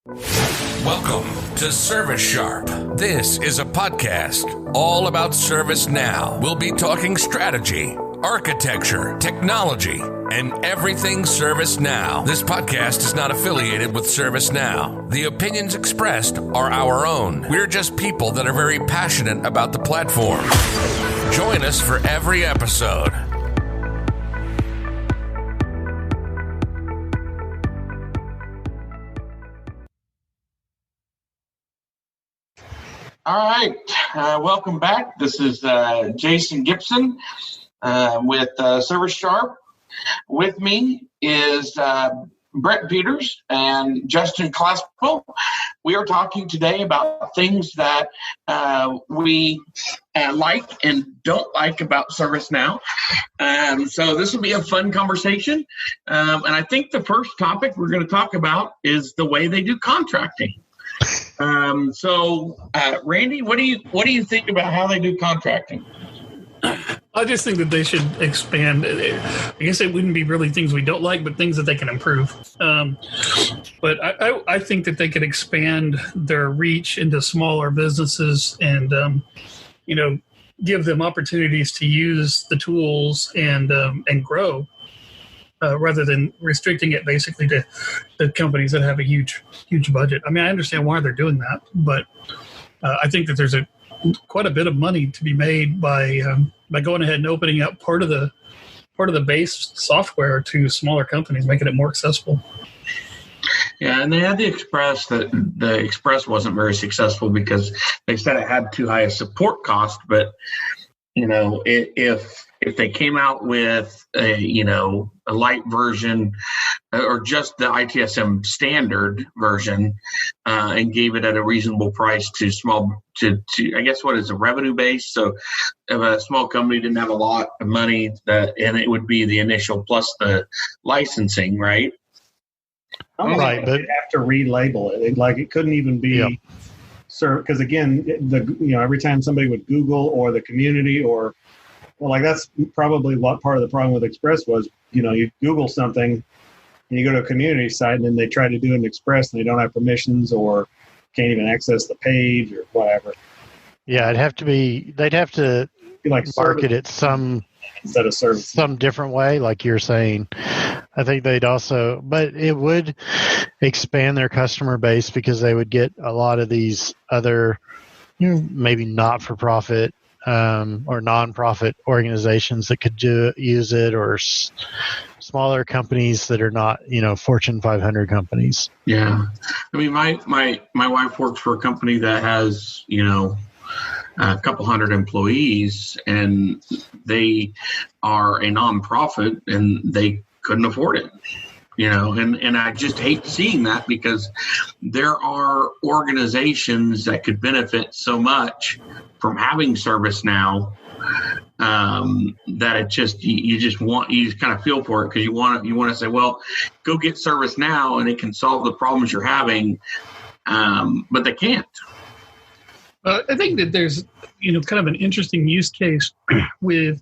Welcome to ServiceSharp. This is a podcast all about ServiceNow. We'll be talking strategy, architecture, technology, and everything ServiceNow. This podcast is not affiliated with ServiceNow. The opinions expressed are our own. We're just people that are very passionate about the platform. Join us for every episode. All right, welcome back. This is Jason Gibson with ServiceSharp. With me is Brett Peters and Justin Claspel. We are talking today about things that we like and don't like about ServiceNow. So this will be a fun conversation. And I think the first topic we're going to talk about is the way they do contracting. Randy, what do you think about how they do contracting? I just think that they should expand. I guess it wouldn't be really things we don't like, but things that they can improve. But I think that they could expand their reach into smaller businesses and, give them opportunities to use the tools and grow. Rather than restricting it basically to the companies that have a huge budget. I mean, I understand why they're doing that, but I think that there's quite a bit of money to be made by going ahead and opening up part of the base software to smaller companies, making it more accessible. Yeah, and they had the Express. The Express wasn't very successful because they said it had too high a support cost, but if they came out with a light version or just the ITSM standard version and gave it at a reasonable price to I guess what is a revenue base. So if a small company didn't have a lot of money and it would be the initial plus the licensing, right? Right, but you'd have to relabel it. It couldn't even be because again, every time somebody would Google or the community that's probably what part of the problem with Express was. You Google something and you go to a community site and then they try to do an Express and they don't have permissions or can't even access the page or whatever. Yeah, they'd have to be like market it instead of service some different way, like you're saying. I think but it would expand their customer base because they would get a lot of these other maybe not-for-profit or non-profit organizations that could use it, or smaller companies that are not, Fortune 500 companies. Yeah, I mean, my wife works for a company that has a couple hundred employees, and they are a nonprofit, and they couldn't afford it. And I just hate seeing that because there are organizations that could benefit so much from having ServiceNow that it just you just kind of feel for it because you want to say, well, go get ServiceNow and it can solve the problems you're having, but they can't. I think that there's kind of an interesting use case with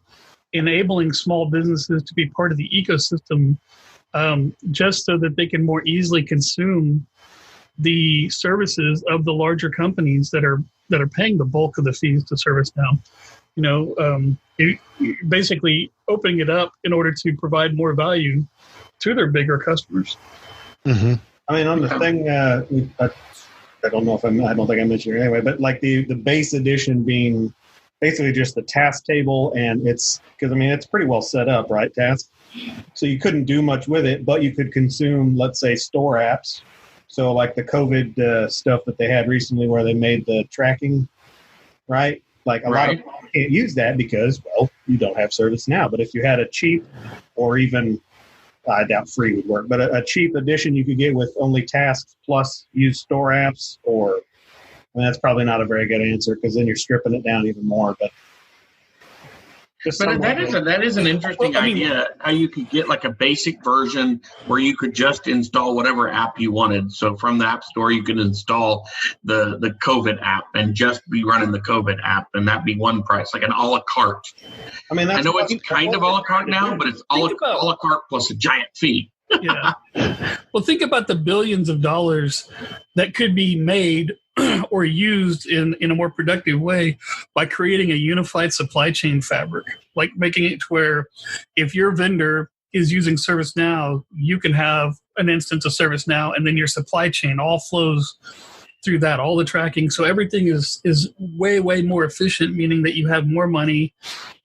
enabling small businesses to be part of the ecosystem. Just so that they can more easily consume the services of the larger companies that are paying the bulk of the fees to ServiceNow. Basically opening it up in order to provide more value to their bigger customers. Mm-hmm. I mean, on the thing, I don't know if I don't think I mentioned it anyway, but like the base edition being basically just the task table, and it's pretty well set up, right? Task. So you couldn't do much with it, but you could consume, let's say, store apps. So like the COVID stuff that they had recently where they made the tracking, right? Like a lot of people can't use that because, well, you don't have ServiceNow. But if you had a cheap or even, I doubt free would work, but a cheap edition you could get with only tasks plus use store apps that's probably not a very good answer because then you're stripping it down even more. But But that is an interesting idea, how you could get like a basic version where you could just install whatever app you wanted. So from the App Store, you could install the COVID app and just be running the COVID app, and that'd be one price, like an a la carte. I mean, I know it's kind of a la carte now, but it's a la carte plus a giant fee. Yeah. Well, think about the billions of dollars that could be made or used in a more productive way by creating a unified supply chain fabric, like making it to where if your vendor is using ServiceNow, you can have an instance of ServiceNow, and then your supply chain all flows through that, all the tracking. So everything is way, way more efficient, meaning that you have more money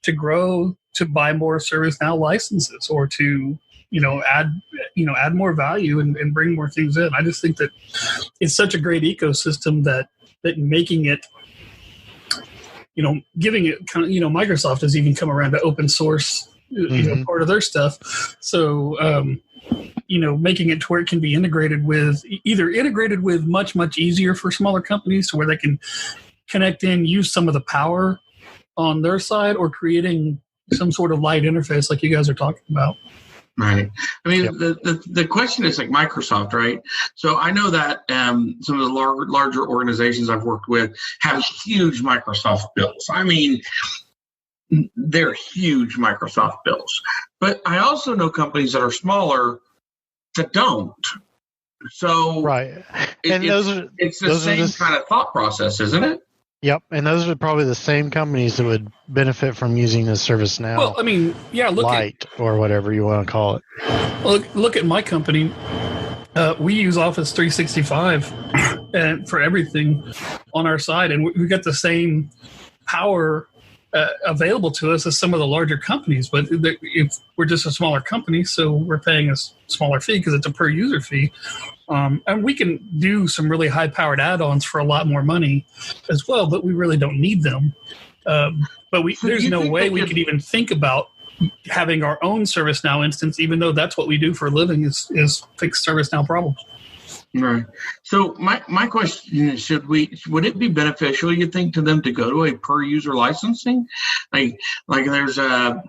to grow, to buy more ServiceNow licenses, or to add more value and bring more things in. I just think that it's such a great ecosystem that making it, giving it kind of, Microsoft has even come around to open source, part of their stuff. So, making it to where it can be integrated with much, much easier for smaller companies to where they can connect in, use some of the power on their side, or creating some sort of light interface like you guys are talking about. Right. I mean, the question is like Microsoft, right? So I know that some of the larger organizations I've worked with have huge Microsoft bills. I mean, they're huge Microsoft bills. But I also know companies that are smaller that don't. So right. It's the same kind of thought process, isn't it? Yep, and those are probably the same companies that would benefit from using the ServiceNow. Well, I mean, Lite or whatever you want to call it. Look at my company. We use Office 365 for everything on our side, and we got the same power available to us as some of the larger companies. But if we're just a smaller company, so we're paying a smaller fee because it's a per user fee. And we can do some really high-powered add-ons for a lot more money as well, but we really don't need them. But there's no way we could even think about having our own ServiceNow instance, even though that's what we do for a living is fix ServiceNow problems. Right. So my question is, would it be beneficial, you think, to them to go to a per user licensing? Like there's a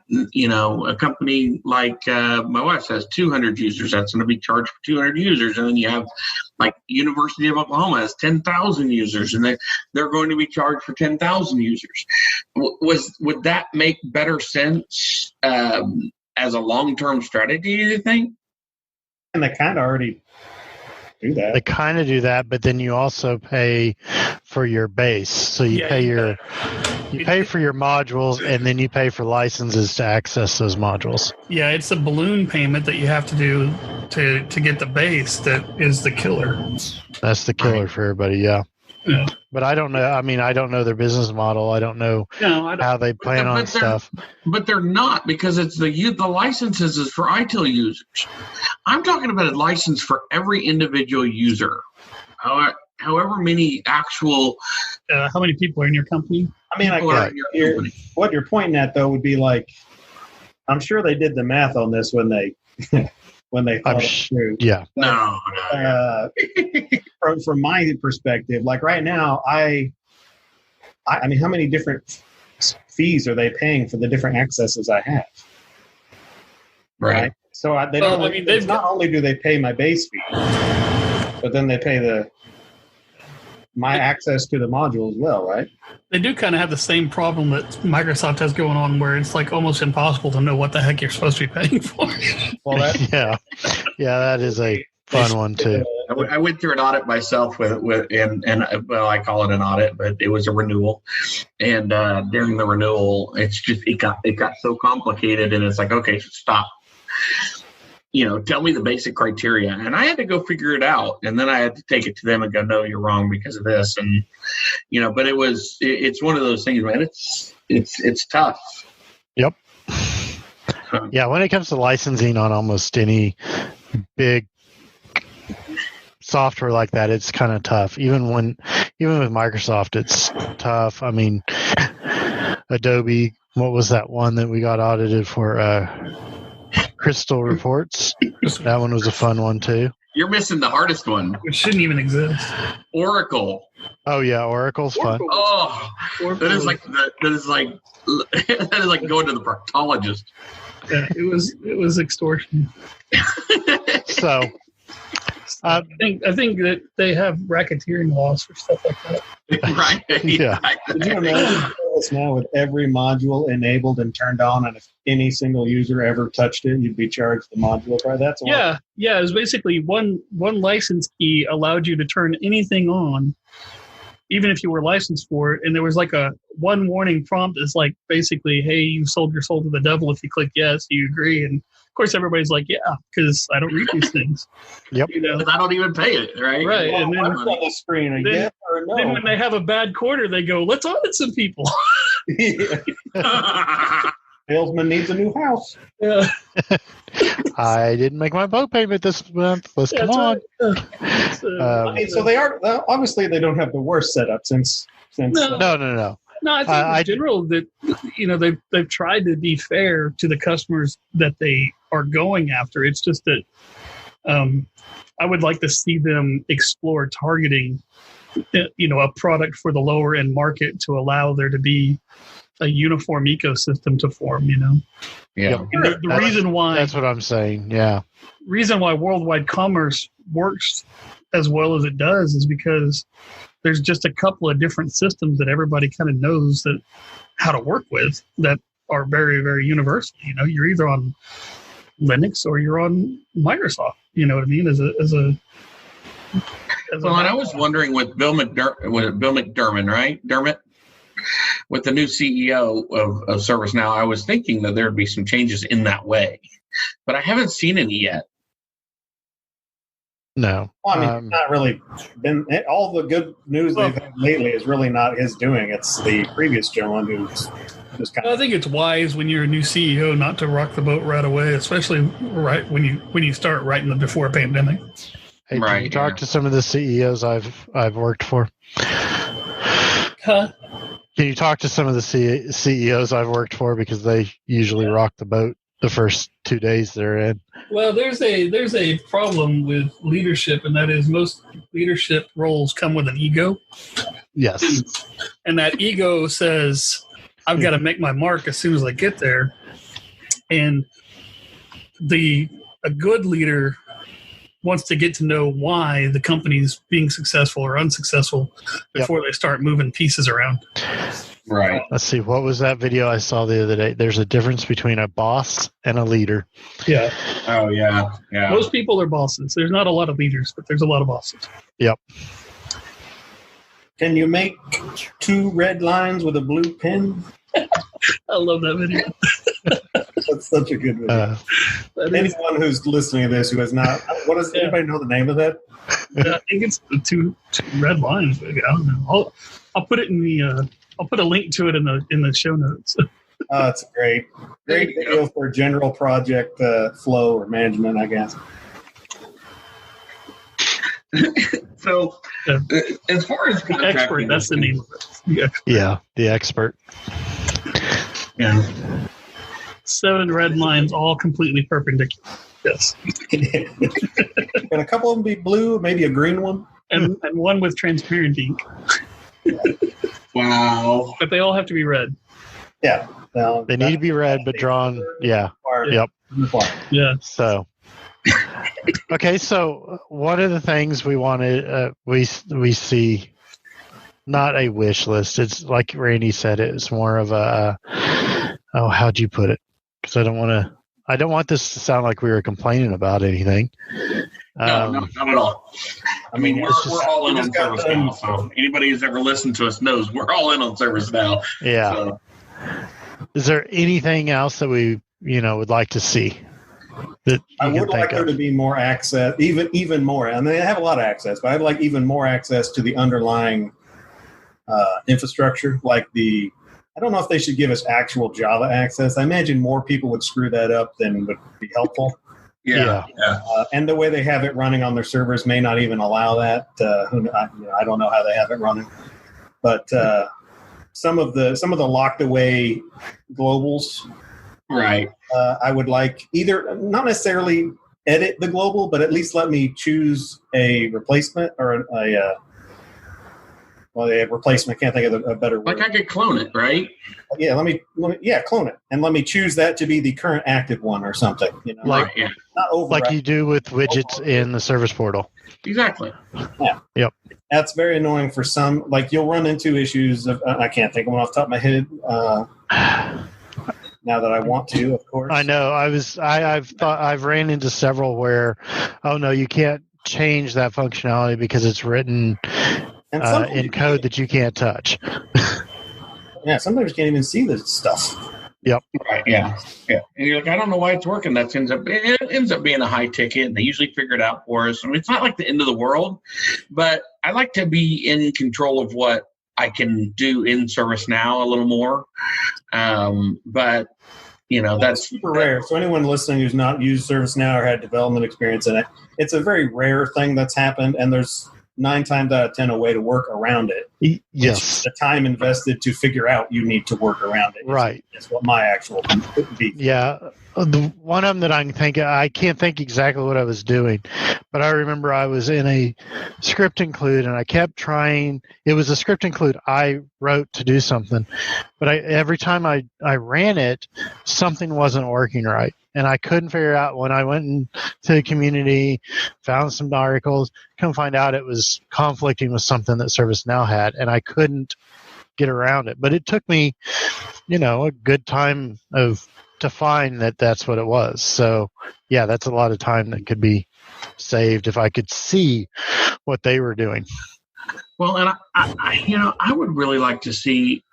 company like my wife has 200 users. That's going to be charged for 200 users. And then you have like University of Oklahoma has 10,000 users, and they're going to be charged for 10,000 users. Would that make better sense as a long-term strategy, do you think? And they kind of already do that. They kind of do that, but then you also pay for your base. So you pay for your modules, and then you pay for licenses to access those modules. Yeah, it's a balloon payment that you have to do to get the base that is the killer. That's the killer for everybody, yeah. But I don't know. I mean, I don't know their business model. I don't know how they plan on stuff. But they're not, because it's the licenses is for ITIL users. I'm talking about a license for every individual user. However many actual... how many people are in your company? I mean, what you're pointing at, though, would be like, I'm sure they did the math on this when they... when they thought it through. Yeah. No. From my perspective, like right now, I mean, how many different fees are they paying for the different accesses I have? Right. So they don't. I mean, not only do they pay my base fee, but then they pay my access to the module as well, right? They do kind of have the same problem that Microsoft has going on, where it's like almost impossible to know what the heck you're supposed to be paying for. Well, that is a fun one too. I went through an audit myself and I call it an audit, but it was a renewal. And during the renewal, it got so complicated, and it's like, okay, stop. Tell me the basic criteria. And I had to go figure it out. And then I had to take it to them and go, no, you're wrong because of this. And, but it's one of those things, man. It's tough. Yep. Yeah. When it comes to licensing on almost any big software like that, it's kind of tough. Even with Microsoft, it's tough. I mean, Adobe, what was that one that we got audited for? Crystal Reports. That one was a fun one too. You're missing the hardest one, which shouldn't even exist. Oracle. Oh yeah, Oracle's fun. Oh, Oracle. that is like going to the proctologist. Yeah, it was extortion. So, I think that they have racketeering laws for stuff like that. Right. Yeah. Could you imagine ServiceNow with every module enabled and turned on, and if any single user ever touched it, you'd be charged the module price. That's a lot. Yeah. It was basically one license key allowed you to turn anything on, even if you were licensed for it. And there was like a one warning prompt is like basically, hey, you sold your soul to the devil if you click yes. Do you agree? And of course, everybody's like, yeah, because I don't read these things. Yep. I don't even pay it, right? Right. Well, And then, on the screen, a yes or a no. then when they have a bad quarter, they go, let's audit some people. Salesman needs a new house. Yeah. I didn't make my boat payment this month. Let's come on. I mean, so they are obviously they don't have the worst setup since. No. No. No, I think in general that they've tried to be fair to the customers that they are going after. It's just that I would like to see them explore targeting, a product for the lower end market to allow there to be a uniform ecosystem to form. Yeah. And the reason why that's what I'm saying. Yeah. Reason why worldwide commerce works as well as it does is because there's just a couple of different systems that everybody kind of knows that how to work with that are very, very universal. You're either on Linux or you're on Microsoft. You know what I mean? And I was wondering with Bill McDermott, right? Dermott, with the new CEO of ServiceNow, I was thinking that there'd be some changes in that way, but I haven't seen any yet. No. Well, I mean, it's not really been all the good news they've had lately is really not his doing. It's the previous gentleman who's just kind of. I think it's wise when you're a new CEO not to rock the boat right away, especially right when you start right in the before pandemic. Hey, can you talk to some of the CEOs I've worked for? Huh? Can you talk to some of the CEOs I've worked for, because they usually rock the boat the first 2 days they're in? Well, there's a problem with leadership, and that is most leadership roles come with an ego. Yes. And that ego says, I've got to make my mark as soon as I get there. And a good leader wants to get to know why the company's being successful or unsuccessful before they start moving pieces around. Right. Let's see. What was that video I saw the other day? There's a difference between a boss and a leader. Yeah. Oh, yeah. Yeah. Most people are bosses. There's not a lot of leaders, but there's a lot of bosses. Yep. Can you make 2 red lines with a blue pen? I love that video. That's such a good video. Anyone who's listening to this who has not, anybody know the name of that? I think it's the two red lines. Maybe. I don't know. I'll put it in the. I'll put a link to it in the show notes. Oh, it's great video for general project flow or management, I guess. So, as far as the expert, that's the name of it. The expert. Yeah. 7 red lines, all completely perpendicular. Yes. Can a couple of them be blue, maybe a green one? And one with transparent ink. Wow. But they all have to be red. Yeah. No, they need to be red, but drawn. Yeah. Yep. Yeah. So. Okay, so one of the things we wanted, we see, not a wish list. It's like Randy said. It's more of a, how'd you put it? Because I don't want this to sound like we were complaining about anything. No, not at all. I mean, we're all in on ServiceNow. So anybody who's ever listened to us knows we're all in on ServiceNow. Yeah. So. Is there anything else that we would like to see? That I would like there to be more access, even more. I mean, they have a lot of access, but I'd like even more access to the underlying infrastructure. Like I don't know if they should give us actual Java access. I imagine more people would screw that up than would be helpful. Yeah. And the way they have it running on their servers may not even allow that. I don't know how they have it running, but some of the locked away globals. Right. I would like either not necessarily edit the global, but at least let me choose a replacement or a replacement. I can't think of a better word. Like I could clone it, right? Yeah, let me clone it, and let me choose that to be the current active one or something. Not override. Like you do with widgets in the service portal. Exactly. Yeah. Yep. That's very annoying for some. Like you'll run into issues of I can't think of one off the top of my head. Now that I want to, of course. I know. I've ran into several where, oh no, you can't change that functionality because it's written in code that you can't touch. Yeah, sometimes you can't even see this stuff. Yep. Right. Yeah. Yeah. And you're like, I don't know why it's working. That ends up being a high ticket, and they usually figure it out for us. I mean, it's not like the end of the world, but I like to be in control of what I can do in ServiceNow a little more. But that's super rare. So anyone listening who's not used ServiceNow or had development experience in it, it's a very rare thing that's happened, and there's 9 times out of 10 a way to work around it. Yes. It's the time invested to figure out you need to work around it. Right. That's what my actual beef. Yeah. One of them that I'm thinking, I can't think exactly what I was doing, but I remember I was in a script include and I kept trying. It was a script include I wrote to do something, but every time I ran it, something wasn't working right. And I couldn't figure out when I went into the community, found some articles, come find out it was conflicting with something that ServiceNow had, and I couldn't get around it. But it took me, a good time to find that that's what it was. So, yeah, that's a lot of time that could be saved if I could see what they were doing. Well, and I would really like to see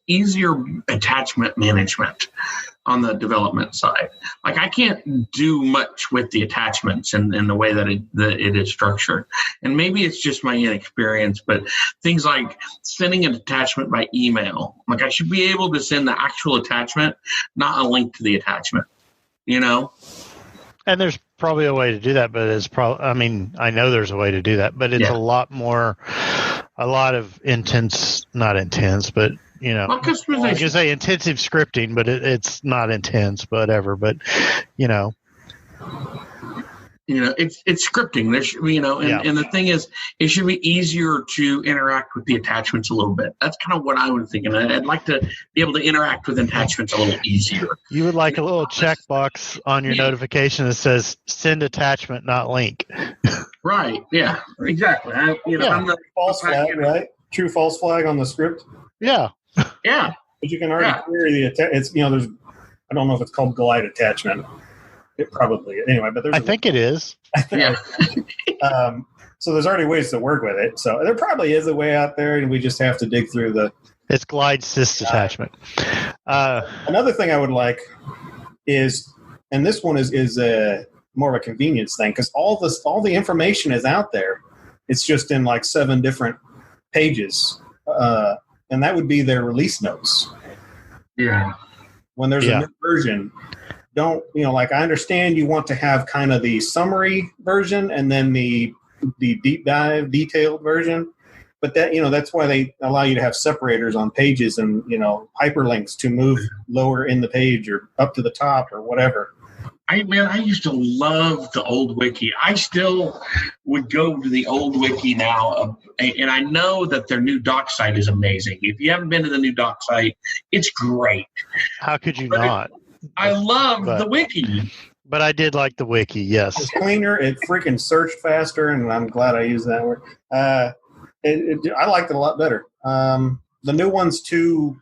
easier attachment management on the development side. Like I can't do much with the attachments and the way that it is structured. And maybe it's just my inexperience, but things like sending an attachment by email, like I should be able to send the actual attachment, not a link to the attachment, And there's probably a way to do that, but I know there's a way to do that, but it's a lot of not intense, but well, customization. I can say intensive scripting, but it's not intense, whatever. But it's scripting. There should be, and the thing is, it should be easier to interact with the attachments a little bit. That's kind of what I was thinking. I'd like to be able to interact with attachments a little easier. You would like a little checkbox on your notification that says "send attachment, not link." Right. Yeah. Exactly. I'm the false flag, right? True false flag on the script. Yeah. Yeah. But you can already query the it's there's I don't know if it's called glide attachment. It probably anyway, but there's I think it is. Yeah. So there's already ways to work with it. So there probably is a way out there, and we just have to dig through the. It's glide sys attachment. Another thing I would like is, and this one is more of a convenience thing because all the information is out there. It's just in like 7 different pages. And that would be their release notes. Yeah. When there's a new version, I understand you want to have kind of the summary version and then the deep dive detailed version, but that, that's why they allow you to have separators on pages and, hyperlinks to move lower in the page or up to the top or whatever. I used to love the old wiki. I still would go to the old wiki now, and I know that their new doc site is amazing. If you haven't been to the new doc site, it's great. How could you not? I love the wiki. But I did like the wiki, yes. It's cleaner. It freaking searched faster, and I'm glad I used that word. I liked it a lot better. The new one's too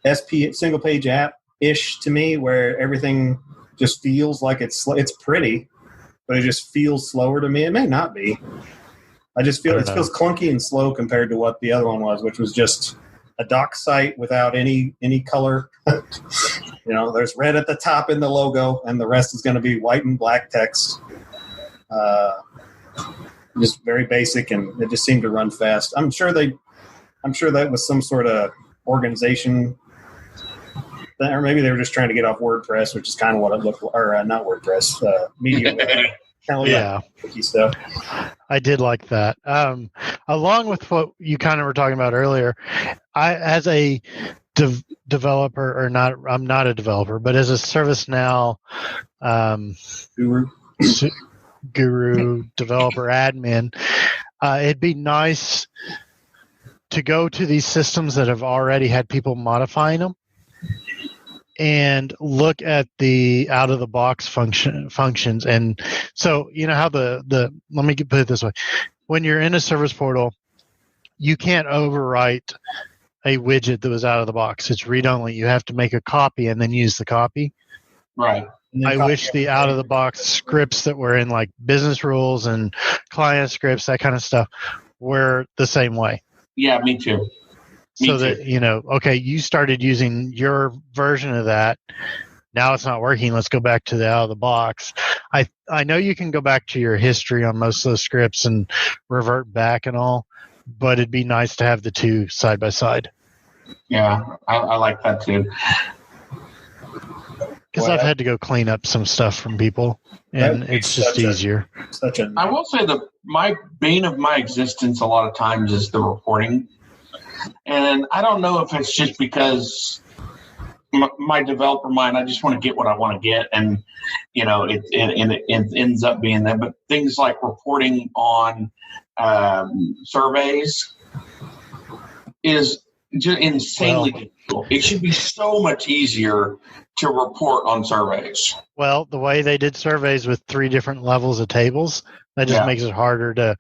SP single-page app-ish to me, where everything just feels like it's pretty, but it just feels slower to me. It may not be. I just feel it feels clunky and slow compared to what the other one was, which was just a doc site without any color. There's red at the top in the logo, and the rest is going to be white and black text. Just very basic, and it just seemed to run fast. I'm sure that was some sort of organization. Or maybe they were just trying to get off WordPress, which is kind of what it looked like. Or not WordPress, Medium. Stuff. I did like that. Along with what you kind of were talking about earlier, I, as a developer, or not, I'm not a developer, but as a ServiceNow guru developer admin, it'd be nice to go to these systems that have already had people modifying them and look at the out-of-the-box functions. And so, how let me put it this way. when you're in a service portal, you can't overwrite a widget that was out of the box. It's read-only. You have to make a copy and then use the copy. Right. I wish the out-of-the-box scripts that were in like business rules and client scripts, that kind of stuff, were the same way. Yeah, me too. That, okay, you started using your version of that. Now it's not working. Let's go back to the out-of-the-box. I know you can go back to your history on most of those scripts and revert back and all, but it'd be nice to have the two side by side. Yeah, I like that too. Because I've had to go clean up some stuff from people, and it's just easier. I will say that my bane of my existence a lot of times is the reporting. And I don't know if it's just because my developer mind, I just want to get what I want to get, and it ends up being that. But things like reporting on surveys is just insanely difficult. It should be so much easier to report on surveys. Well, the way they did surveys with 3 different levels of tables, that just makes it harder to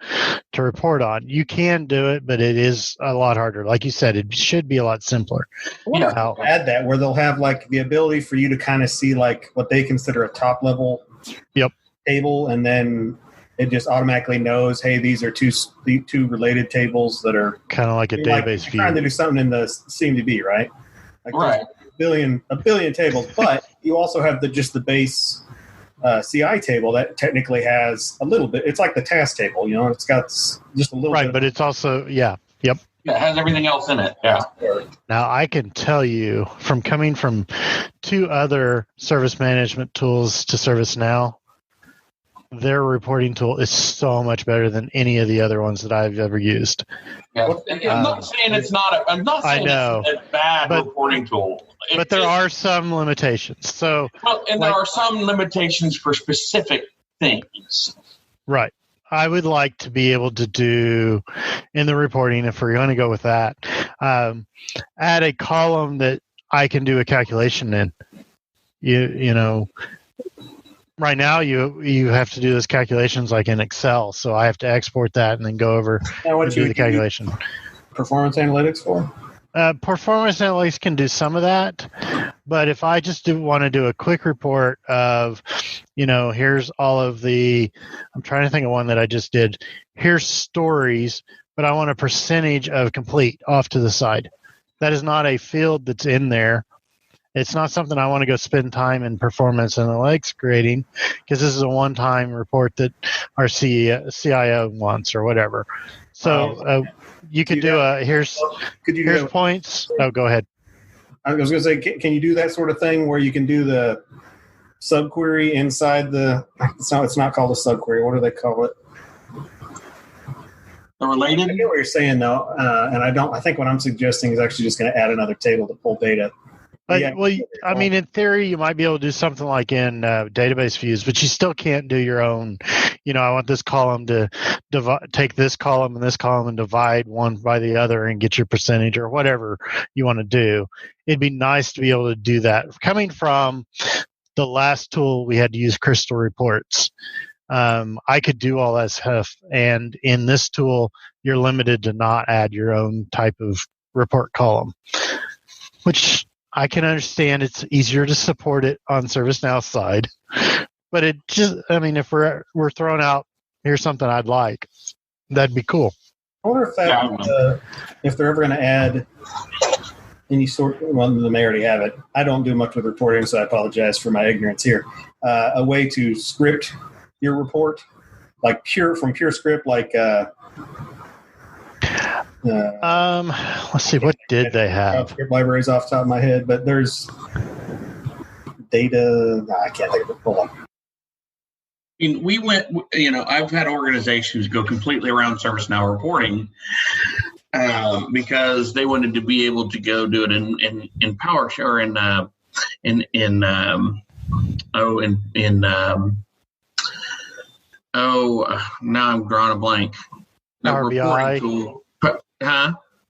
report on. You can do it, but it is a lot harder. Like you said, it should be a lot simpler. Add that where they'll have like the ability for you to kind of see like what they consider a top level table, and then it just automatically knows, hey, these are two related tables that are kind of like a database view. Trying to do something in the CMDB, right? Like right. A billion tables, but you also have the base CI table that technically has a little bit. It's like the task table, it's got just a little bit. Right, but it's also, yep. Yeah, it has everything else in it, yeah. Now, I can tell you, from coming from 2 other service management tools to ServiceNow, their reporting tool is so much better than any of the other ones that I've ever used. Yeah. I'm not saying it's not it's a bad reporting tool. But there are some limitations. So, there are some limitations for specific things. Right. I would like to be able to do in the reporting, if we're going to go with that, add a column that I can do a calculation in. Right now, you have to do those calculations like in Excel, so I have to export that and then go over and do the calculation. Performance analytics for? Performance analytics can do some of that, but if I just want to do a quick report of, here's all of I'm trying to think of one that I just did. Here's stories, but I want a percentage of complete off to the side. That is not a field that's in there. It's not something I want to go spend time in performance analytics creating, because this is a one-time report that our CIO wants or whatever. So you could do here's points. Oh, go ahead. I was going to say, can you do that sort of thing where you can do the subquery inside it's not called a subquery. What do they call it? The related? I get what you're saying though. And I think what I'm suggesting is actually just going to add another table to pull data. In theory, you might be able to do something like in database views, but you still can't do your own. I want this column to take this column and divide one by the other and get your percentage or whatever you want to do. It'd be nice to be able to do that. Coming from the last tool, we had to use Crystal Reports. I could do all that stuff, and in this tool, you're limited to not add your own type of report column, which I can understand. It's easier to support it on ServiceNow side, but it just, if we're throwing out, here's something I'd like, that'd be cool. I wonder if they're ever going to add any sort, they may already have it. I don't do much with reporting, so I apologize for my ignorance here. A way to script your report, like from pure script, like let's see, what did they have? Script libraries off the top of my head, but there's data. I can't think of it. Hold on. We went, I've had organizations go completely around ServiceNow reporting because they wanted to be able to go do it in PowerShell now I'm drawing a blank. Power BI. Tool.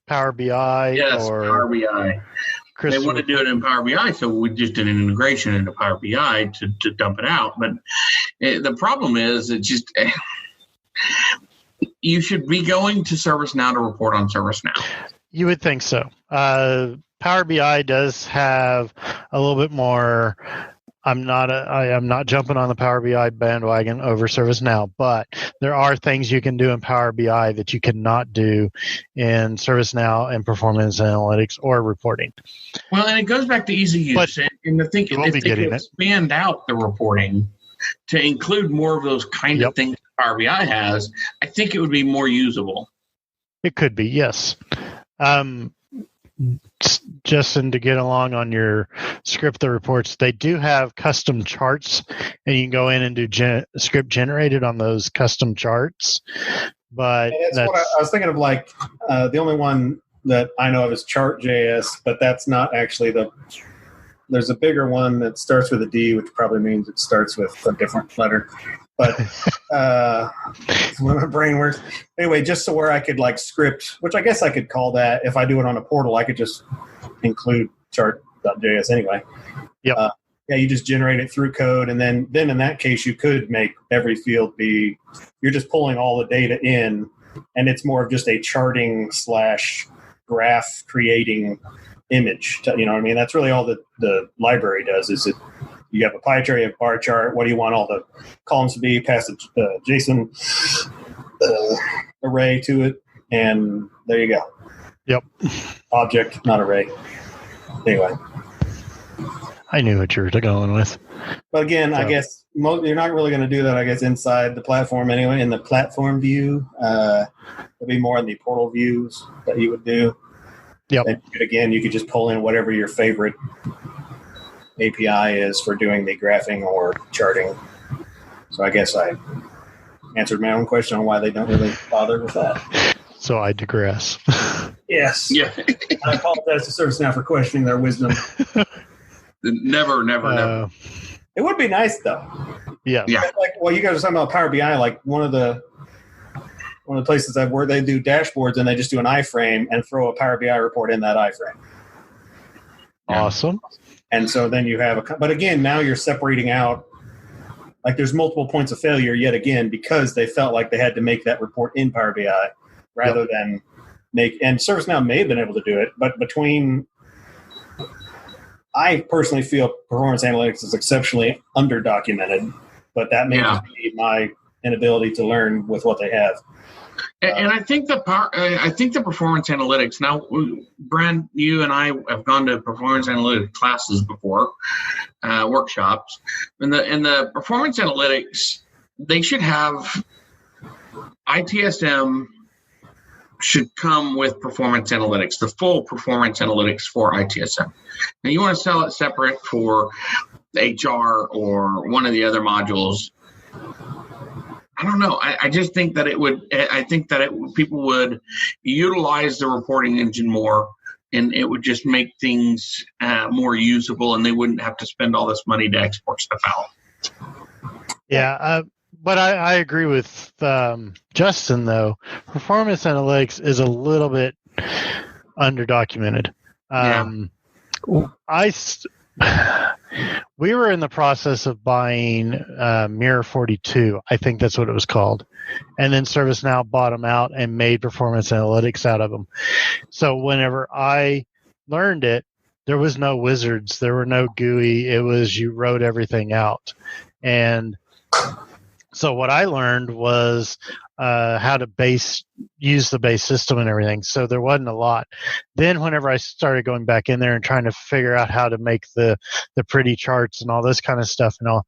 Power BI. Yes, or Power BI. They want to do it in Power BI, so we just did an integration into Power BI to dump it out. But the problem is, it's just you should be going to ServiceNow to report on ServiceNow. You would think so. Power BI does have a little bit more. I am not jumping on the Power BI bandwagon over ServiceNow, but there are things you can do in Power BI that you cannot do in ServiceNow and performance analytics or reporting. Well, and it goes back to easy use. And I think if they could expand out the reporting to include more of those kind of things Power BI has, I think it would be more usable. It could be, yes. Justin, to get along on your script the reports, they do have custom charts, and you can go in and do script generated on those custom charts. But that's what I was thinking of. Like the only one that I know of is Chart.js, but that's not actually there's a bigger one that starts with a D, which probably means it starts with a different letter. But when my brain works. Anyway, just so where I could like script, which I guess I could call that, if I do it on a portal, I could just include chart.js anyway. Yep. You just generate it through code, and then in that case, you could make every field be, you're just pulling all the data in, and it's more of just a charting / graph creating image. You know what I mean? That's really all that the library does. Is it? You have a pie chart, you have a bar chart. What do you want all the columns to be? Pass a JSON array to it, and there you go. Yep. Object, not array. Anyway. I knew what you were going with. But again, I guess you're not really going to do that, I guess, inside the platform anyway. In the platform view, it'll be more in the portal views that you would do. Yep. And again, you could just pull in whatever your favorite API is for doing the graphing or charting. So I guess I answered my own question on why they don't really bother with that. So I digress. Yes. Yeah. I apologize to ServiceNow for questioning their wisdom. Never. It would be nice though. Yeah. Like, well, you guys are talking about Power BI. Like one of the places I've worked, they do dashboards and they just do an iframe and throw a Power BI report in that iframe. Awesome. And so then you have but again, now you're separating out, like there's multiple points of failure yet again, because they felt like they had to make that report in Power BI rather than and ServiceNow may have been able to do it, but I personally feel performance analytics is exceptionally underdocumented, but that may just be my inability to learn with what they have. And I think the performance analytics. Now, Brand, you and I have gone to performance analytics classes before, workshops. And the performance analytics, they should have ITSM should come with performance analytics, the full performance analytics for ITSM. Now, you want to sell it separate for HR or one of the other modules. I don't know. I just think that people would utilize the reporting engine more, and it would just make things more usable, and they wouldn't have to spend all this money to export stuff out. Yeah, but I agree with Justin, though. Performance analytics is a little bit underdocumented. We were in the process of buying Mirror 42. I think that's what it was called. And then ServiceNow bought them out and made performance analytics out of them. So whenever I learned it, there was no wizards. There were no GUI. It was you wrote everything out. And so what I learned was how to use the base system and everything. So there wasn't a lot. Then whenever I started going back in there and trying to figure out how to make the pretty charts and all this kind of stuff and all,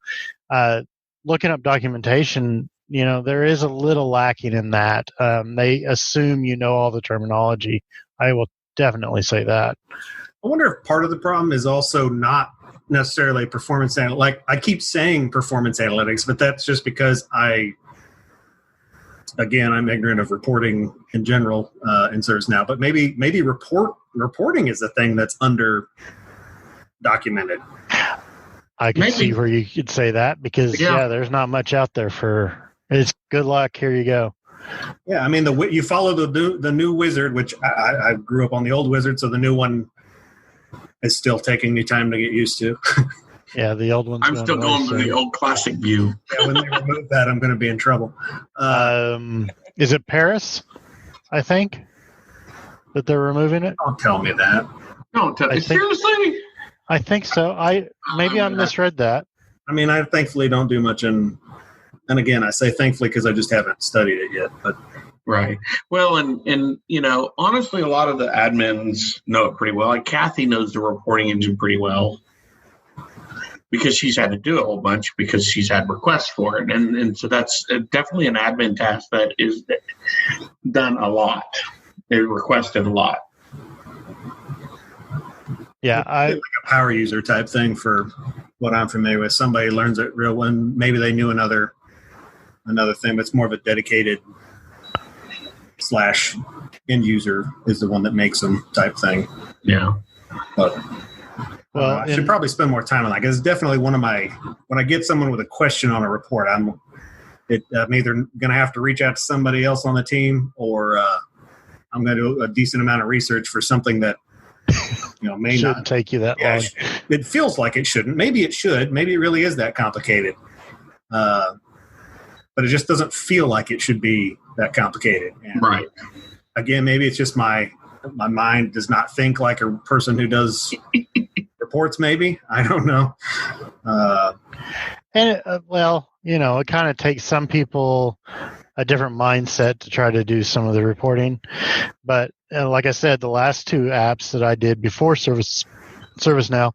looking up documentation, there is a little lacking in that. They assume you know all the terminology. I will definitely say that. I wonder if part of the problem is also not necessarily performance analytics. Like I keep saying performance analytics, but that's just because I'm ignorant of reporting in general in ServiceNow. But maybe reporting is a thing that's under documented. I can see where you could say that because there's not much out there for. It's good luck. Here you go. Yeah, I mean you follow the new wizard, which I grew up on the old wizard, so the new one is still taking me time to get used to. Yeah, the old one's I'm still going to the old classic view. Yeah, when they remove that, I'm going to be in trouble. Is it Paris? I think that they're removing it. Don't tell me that. Don't tell me. Seriously? I think so. I misread that. I mean, I thankfully don't do much and again, I say thankfully because I just haven't studied it yet. But right. Well, and honestly, a lot of the admins know it pretty well. Like Kathy knows the reporting engine pretty well because she's had to do a whole bunch because she's had requests for it, and so that's definitely an admin task that is done a lot. They're requested a lot. Yeah, like a power user type thing for what I'm familiar with. Somebody learns it real when maybe they knew another thing, but it's more of a dedicated / end user is the one that makes them type thing. Yeah. But I should probably spend more time on that. It's definitely one of my, when I get someone with a question on a report, I'm either going to have to reach out to somebody else on the team or I'm going to do a decent amount of research for something that may shouldn't not take you that long. It feels like it shouldn't. Maybe it should. Maybe it really is that complicated. But it just doesn't feel like it should be that complicated. And right. Again, maybe it's just my mind does not think like a person who does reports. Maybe I don't know. It kind of takes some people a different mindset to try to do some of the reporting. But like I said, the last 2 apps that I did before ServiceNow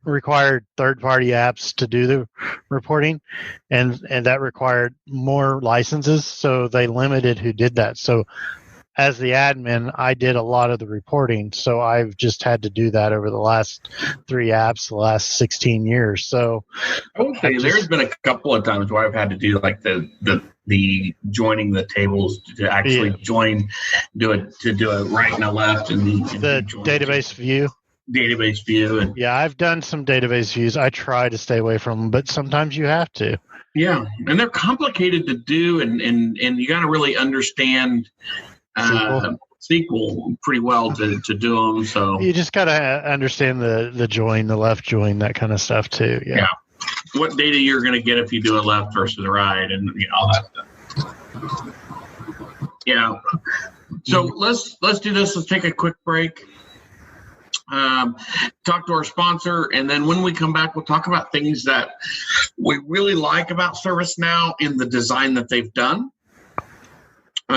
required third-party apps to do the reporting, and that required more licenses, so they limited who did that. So as the admin, I did a lot of the reporting, so I've just had to do that over the last 3 apps, the last 16 years. So I will say there's been a couple of times where I've had to do like the joining the tables to actually do a right and a left and the database view. And I've done some database views. I try to stay away from them, but sometimes you have to. Yeah, and they're complicated to do, and you got to really understand SQL pretty well to do them. So you just got to understand the join, the left join, that kind of stuff too. Yeah. What data you're going to get if you do a left versus a right, and all that stuff. Yeah. So let's do this. Let's take a quick break. Talk to our sponsor, and then when we come back, we'll talk about things that we really like about ServiceNow in the design that they've done.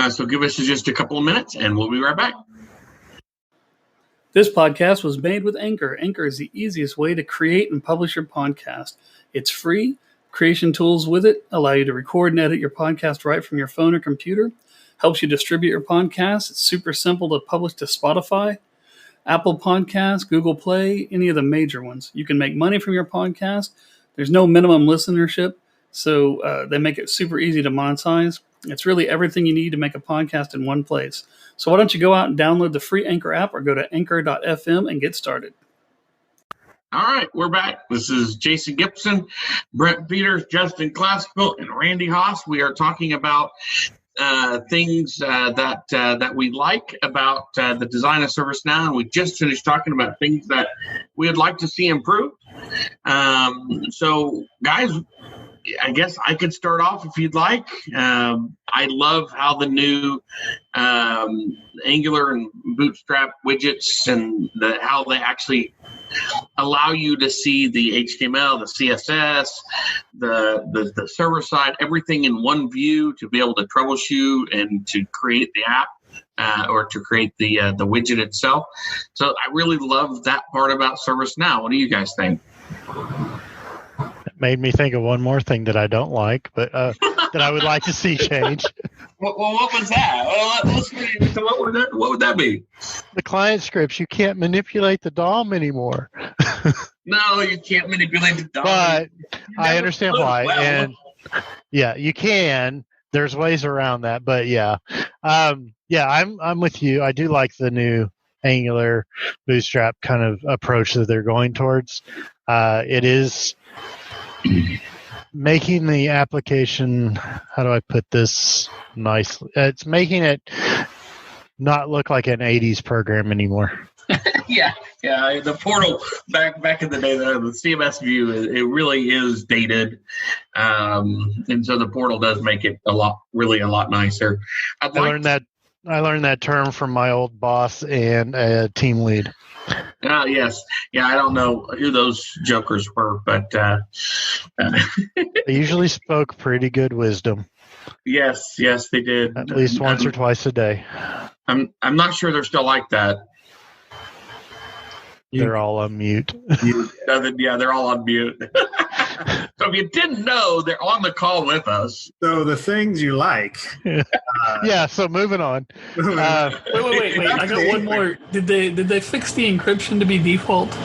So give us just a couple of minutes, and we'll be right back. This podcast was made with Anchor. Anchor is the easiest way to create and publish your podcast. It's free. Creation tools with it allow you to record and edit your podcast right from your phone or computer. Helps you distribute your podcast. It's super simple to publish to Spotify, Apple Podcasts, Google Play, any of the major ones. You can make money from your podcast. There's no minimum listenership, so they make it super easy to monetize. It's really everything you need to make a podcast in one place. So why don't you go out and download the free Anchor app or go to anchor.fm and get started. All right, we're back. This is Jason Gibson, Brent Peters, Justin Classical, and Randy Haas. We are talking about things that we like about the design of ServiceNow, and we just finished talking about things that we would like to see improved. So, guys, I guess I could start off if you'd like. I love how the new Angular and Bootstrap widgets and how they actually allow you to see the HTML, the CSS, the server side, everything in one view to be able to troubleshoot and to create the app or to create the widget itself. So I really love that part about ServiceNow. What do you guys think? It made me think of one more thing that I don't like, but that I would like to see change. Well, what was that? What would that be? The client scripts. You can't manipulate the DOM anymore. No, you can't manipulate the DOM. But I understand why. Well. And yeah, you can. There's ways around that. But yeah. I'm with you. I do like the new Angular Bootstrap kind of approach that they're going towards. It is making the application, how do I put this nicely? It's making it not look like an 80s program anymore. Yeah. The portal back in the day, the CMS view, it really is dated, and so the portal does make it a lot nicer. I learned that term from my old boss and a team lead. Yes. Yeah, I don't know who those jokers were, but They usually spoke pretty good wisdom. yes, they did. At least once or twice a day. I'm not sure they're still like that. They're all on mute. Yeah, they're all on mute. So if you didn't know, they're on the call with us. So the things you like. Yeah, so moving on. Wait. I got one more. Did they fix the encryption to be default?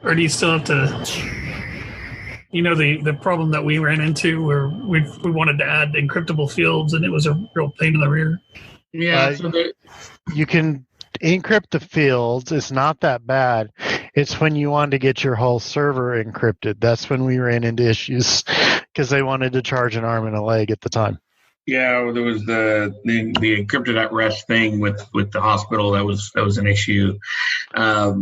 Or do you still have to... You know, the problem that we ran into where we wanted to add encryptable fields, and it was a real pain in the rear. Yeah. You can encrypt the fields. It's not that bad. It's when you want to get your whole server encrypted. That's when we ran into issues because they wanted to charge an arm and a leg at the time. Yeah, there was the encrypted at rest thing with the hospital. That was an issue. I'll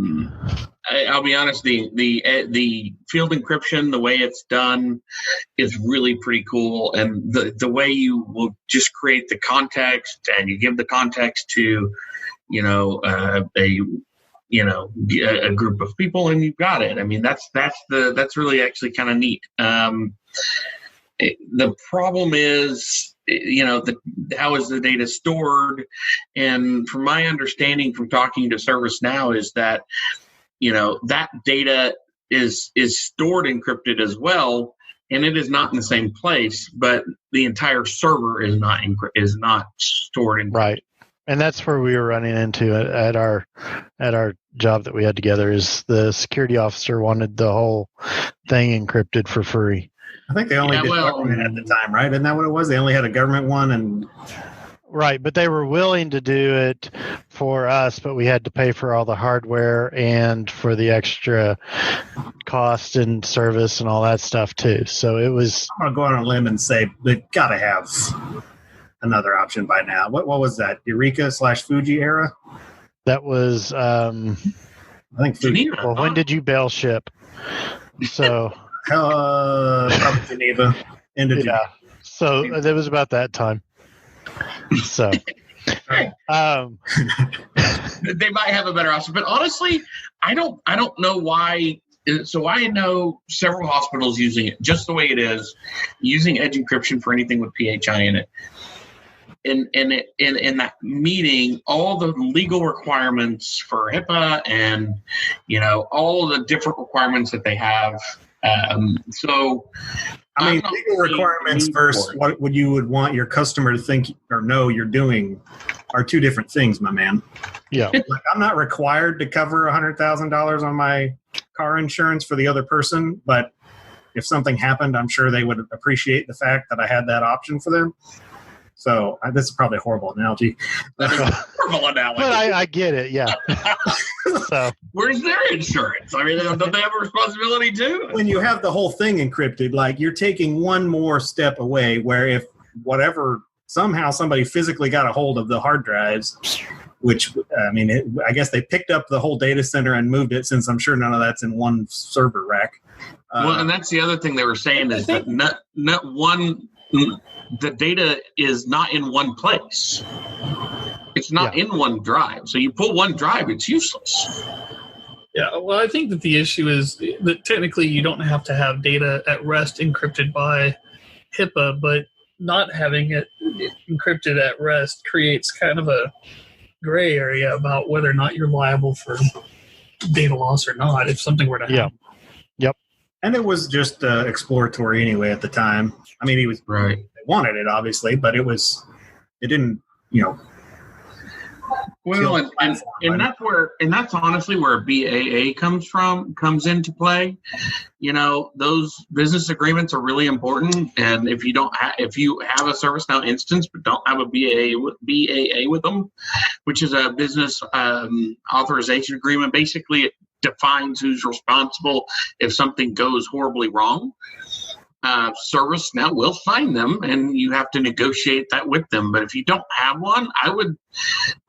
be honest. The field encryption, the way it's done, is really pretty cool. And the way you will just create the context and you give the context to, a group of people, and you've got it. I mean, that's really actually kind of neat. The problem is, how is the data stored? And from my understanding from talking to ServiceNow is that, that data is stored encrypted as well, and it is not in the same place, but the entire server is not stored encrypted. Right. And that's where we were running into it at our job that we had together. Is the security officer wanted the whole thing encrypted for free. I think they only did government at the time, right? Isn't that what it was? They only had a government one, and right. But they were willing to do it for us, but we had to pay for all the hardware and for the extra cost and service and all that stuff too. So it was. I'm gonna go out on a limb and say they've got to have another option by now. What was that? Eureka/Fuji era? That was. I think Fuji. Well, when did you bail ship? So. Probably Geneva. Yeah. So it was about that time. So. They might have a better option, but honestly, I don't know why. So I know several hospitals using it just the way it is, using edge encryption for anything with PHI in it. In that meeting, all the legal requirements for HIPAA and all the different requirements that they have. So, I mean, legal requirements versus what you would want your customer to think or know you're doing are two different things, my man. Yeah. Like, I'm not required to cover $100,000 on my car insurance for the other person, but if something happened, I'm sure they would appreciate the fact that I had that option for them. So this is probably a horrible analogy. Horrible analogy. But I get it, yeah. So where's their insurance? I mean, don't they have a responsibility too? When you have the whole thing encrypted, like you're taking one more step away where if somehow somebody physically got a hold of the hard drives, which, I guess they picked up the whole data center and moved it, since I'm sure none of that's in one server rack. And that's the other thing they were saying is that the data is not in one place. It's not in one drive. So you pull one drive, it's useless. Yeah, well, I think that the issue is that technically you don't have to have data at rest encrypted by HIPAA, but not having it encrypted at rest creates kind of a gray area about whether or not you're liable for data loss or not if something were to happen. Yep. And it was just exploratory anyway at the time. I mean, he was right. They wanted it, obviously, but it didn't, Well, and that's honestly where BAA comes into play. Those business agreements are really important, and if you have a ServiceNow instance but don't have a BAA with them, which is a business authorization agreement, basically it defines who's responsible if something goes horribly wrong. ServiceNow will sign them, and you have to negotiate that with them. But if you don't have one, I would,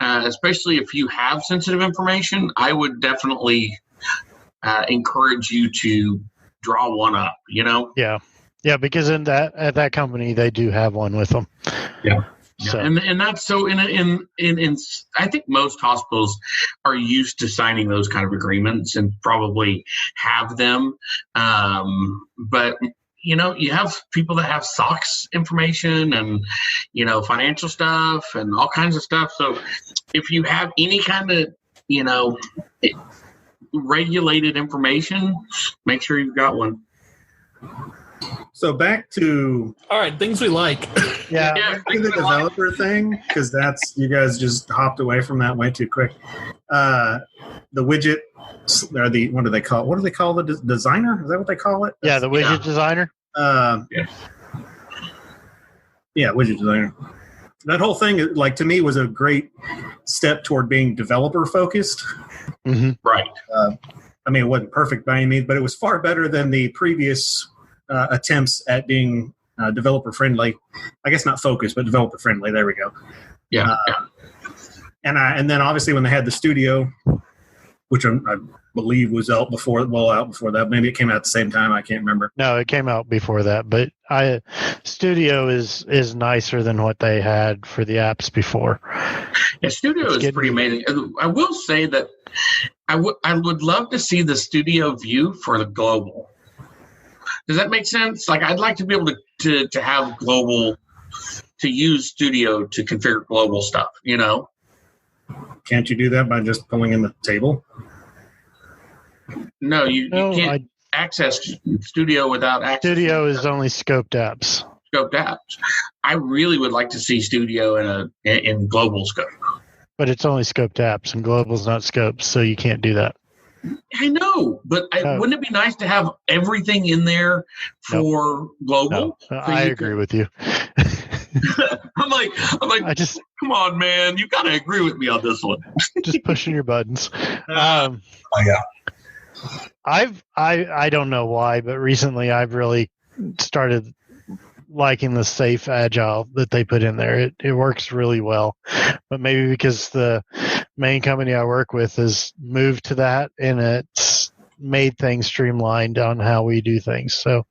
especially if you have sensitive information, I would definitely encourage you to draw one up. Yeah, because at that company they do have one with them. Yeah. So. And that's so in I think most hospitals are used to signing those kind of agreements and probably have them. But you have people that have SOX information and financial stuff and all kinds of stuff. So if you have any kind of regulated information, make sure you've got one. So back to all right, things we like. Yeah, back to the developer thing, because that's, you guys just hopped away from that way too quick. The widget, or what do they call it? What do they call the designer? Is that what they call it? Yeah, the widget designer. Widget designer. That whole thing, like, to me, was a great step toward being developer focused. Mm-hmm. Right. It wasn't perfect by any means, but it was far better than the previous attempts at being developer friendly. I guess not focused, but developer friendly. There we go. Yeah. And then obviously when they had the studio, which I believe was out before that. Maybe it came out at the same time. I can't remember. No, it came out before that. But Studio is nicer than what they had for the apps before. Yeah, Studio is pretty amazing. I will say that I would love to see the Studio view for the global. Does that make sense? Like, I'd like to be able to have global, to use Studio to configure global stuff, Can't you do that by just pulling in the table? No, you can't access Studio without access. Studio is only scoped apps. Scoped apps. I really would like to see Studio in global scope. But it's only scoped apps, and global's not scoped, so you can't do that. I know, but wouldn't it be nice to have everything in there for global? No, I agree with you. I'm like, come on, man, you got to agree with me on this one. Just pushing your buttons. Yeah. I don't know why, but recently I've really started liking the safe agile that they put in there. It works really well, but maybe because the main company I work with has moved to that, and it's made things streamlined on how we do things. So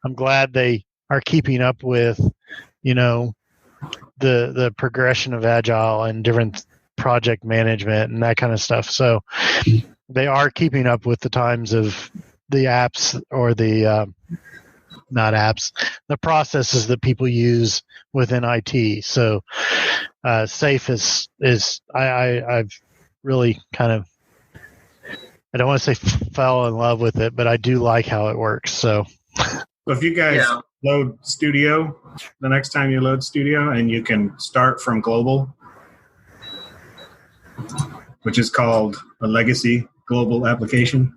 I'm glad they are keeping up with, the progression of agile and different project management and that kind of stuff. So they are keeping up with the times of the apps, or the not apps, the processes that people use within IT. So safe is I've really kind of, I don't want to say fell in love with it, but I do like how it works. So if you guys load Studio, the next time you load Studio, and you can start from global, which is called a legacy global application.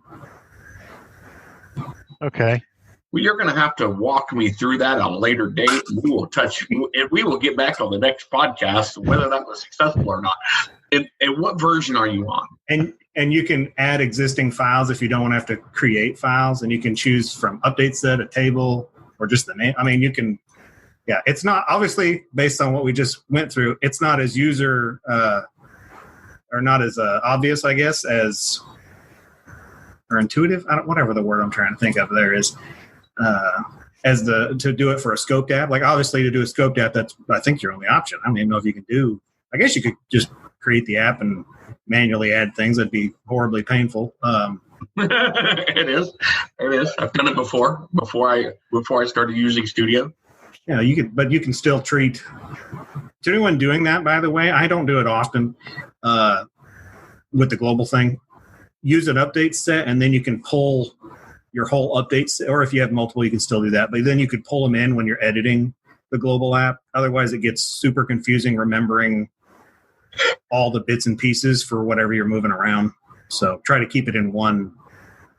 Okay. Well, you're going to have to walk me through that on a later date. We will get back on the next podcast whether that was successful or not. And what version are you on? And you can add existing files if you don't want to have to create files, and you can choose from update set, a table, or just the name. You can. Yeah, it's not, obviously, based on what we just went through, it's not as user or not as obvious, I guess, as, or intuitive. Whatever the word I'm trying to think of there is. To do it for a scoped app. Like, obviously, to do a scoped app, that's, I think, your only option. I don't even know if you can do, I guess you could just create the app and manually add things. That'd be horribly painful. It is. I've done it before I started using Studio. Yeah, but you can still treat, to anyone doing that, by the way, I don't do it often with the global thing. Use an update set, and then you can pull your whole updates, or if you have multiple, you can still do that. But then you could pull them in when you're editing the global app. Otherwise, it gets super confusing remembering all the bits and pieces for whatever you're moving around. So try to keep it in one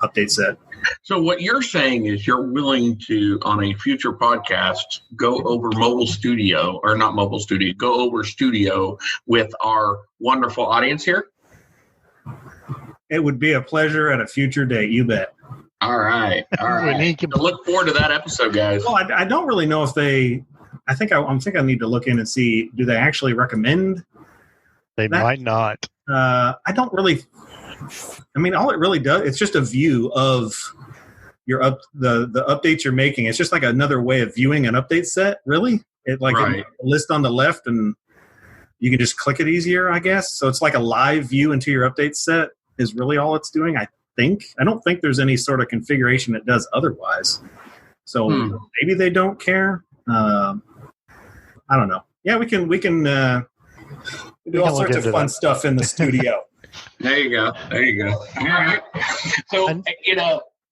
update set. So what you're saying is you're willing to, on a future podcast, go over Mobile Studio, or not Mobile Studio, go over Studio with our wonderful audience here? It would be a pleasure at a future date, you bet. All right. When he can, So look forward to that episode, guys. Well, I don't really know if they. I think I need to look in and see. Do they actually recommend? they that? might not. I don't really. I mean, all it really does, it's just a view of the updates you're making. It's just like another way of viewing an update set. Really, it a list on the left, and you can just click it easier, I guess. So it's like a live view into your update set is really all it's doing. I don't think there's any sort of configuration that does otherwise. So maybe they don't care. I don't know. Yeah, we can do all sorts of fun stuff in the studio. There you go. All right. So,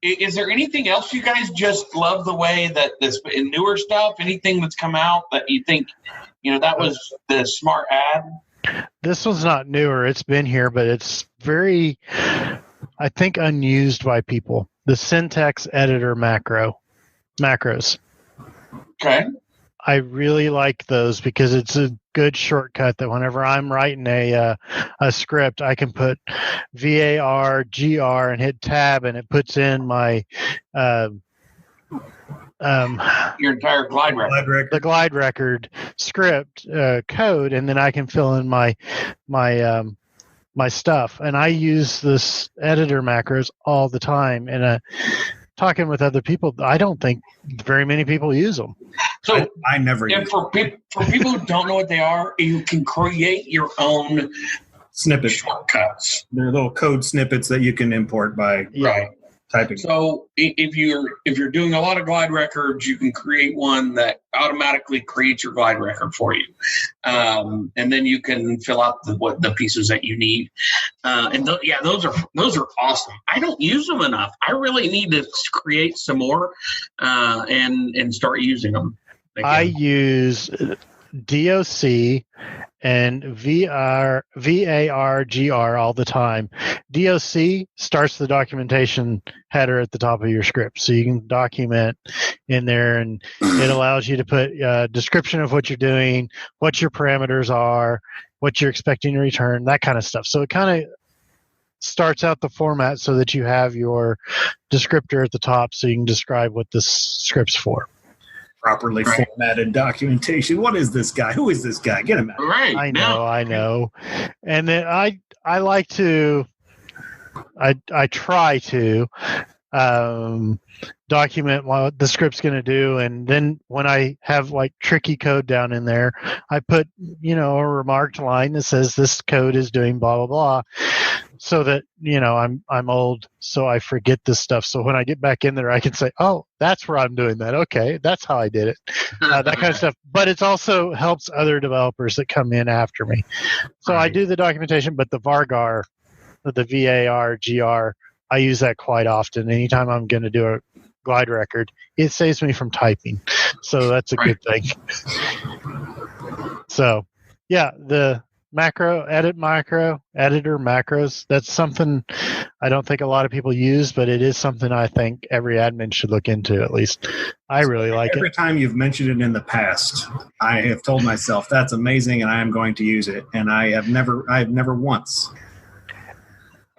is there anything else you guys just love the way that this newer stuff, anything that's come out that you think, that was the smart ad? This one's not newer. It's been here, but it's very, I think, unused by people. The syntax editor macros. Okay. I really like those because it's a good shortcut that whenever I'm writing a script, I can put VAR, GR, and hit tab, and it puts in my your entire glide record. The glide record script code, and then I can fill in my stuff. And I use this editor macros all the time. And talking with other people, I don't think very many people use them. So I never use them. For people who don't know what they are, you can create your own snippet shortcuts. They're little code snippets that you can import by typing. So if you're doing a lot of glide records, you can create one that automatically creates your glide record for you, and then you can fill out the pieces that you need. Those are awesome. I don't use them enough. I really need to create some more and start using them. Again. I use DOC and VARGR all the time. DOC starts the documentation header at the top of your script, so you can document in there, and it allows you to put a description of what you're doing, what your parameters are, what you're expecting to return, that kind of stuff. So it kind of starts out the format so that you have your descriptor at the top so you can describe what this script's for. Properly formatted documentation. What is this guy? Who is this guy? Get him out. Right. I know. And then I like to, I try to document what the script's going to do, and then when I have like tricky code down in there, I put a remarked line that says this code is doing blah blah blah, so that I'm old, so I forget this stuff. So when I get back in there, I can say, oh, that's where I'm doing that. Okay, that's how I did it. That kind of stuff. But it also helps other developers that come in after me. So I do the documentation, but the VARGR, the VARGR, I use that quite often. Anytime I'm going to do a glide record, it saves me from typing. So that's a good thing. So, yeah, the editor macros, that's something I don't think a lot of people use, but it is something I think every admin should look into, at least. I really like it. Every time you've mentioned it in the past, I have told myself that's amazing and I am going to use it. And I have never once.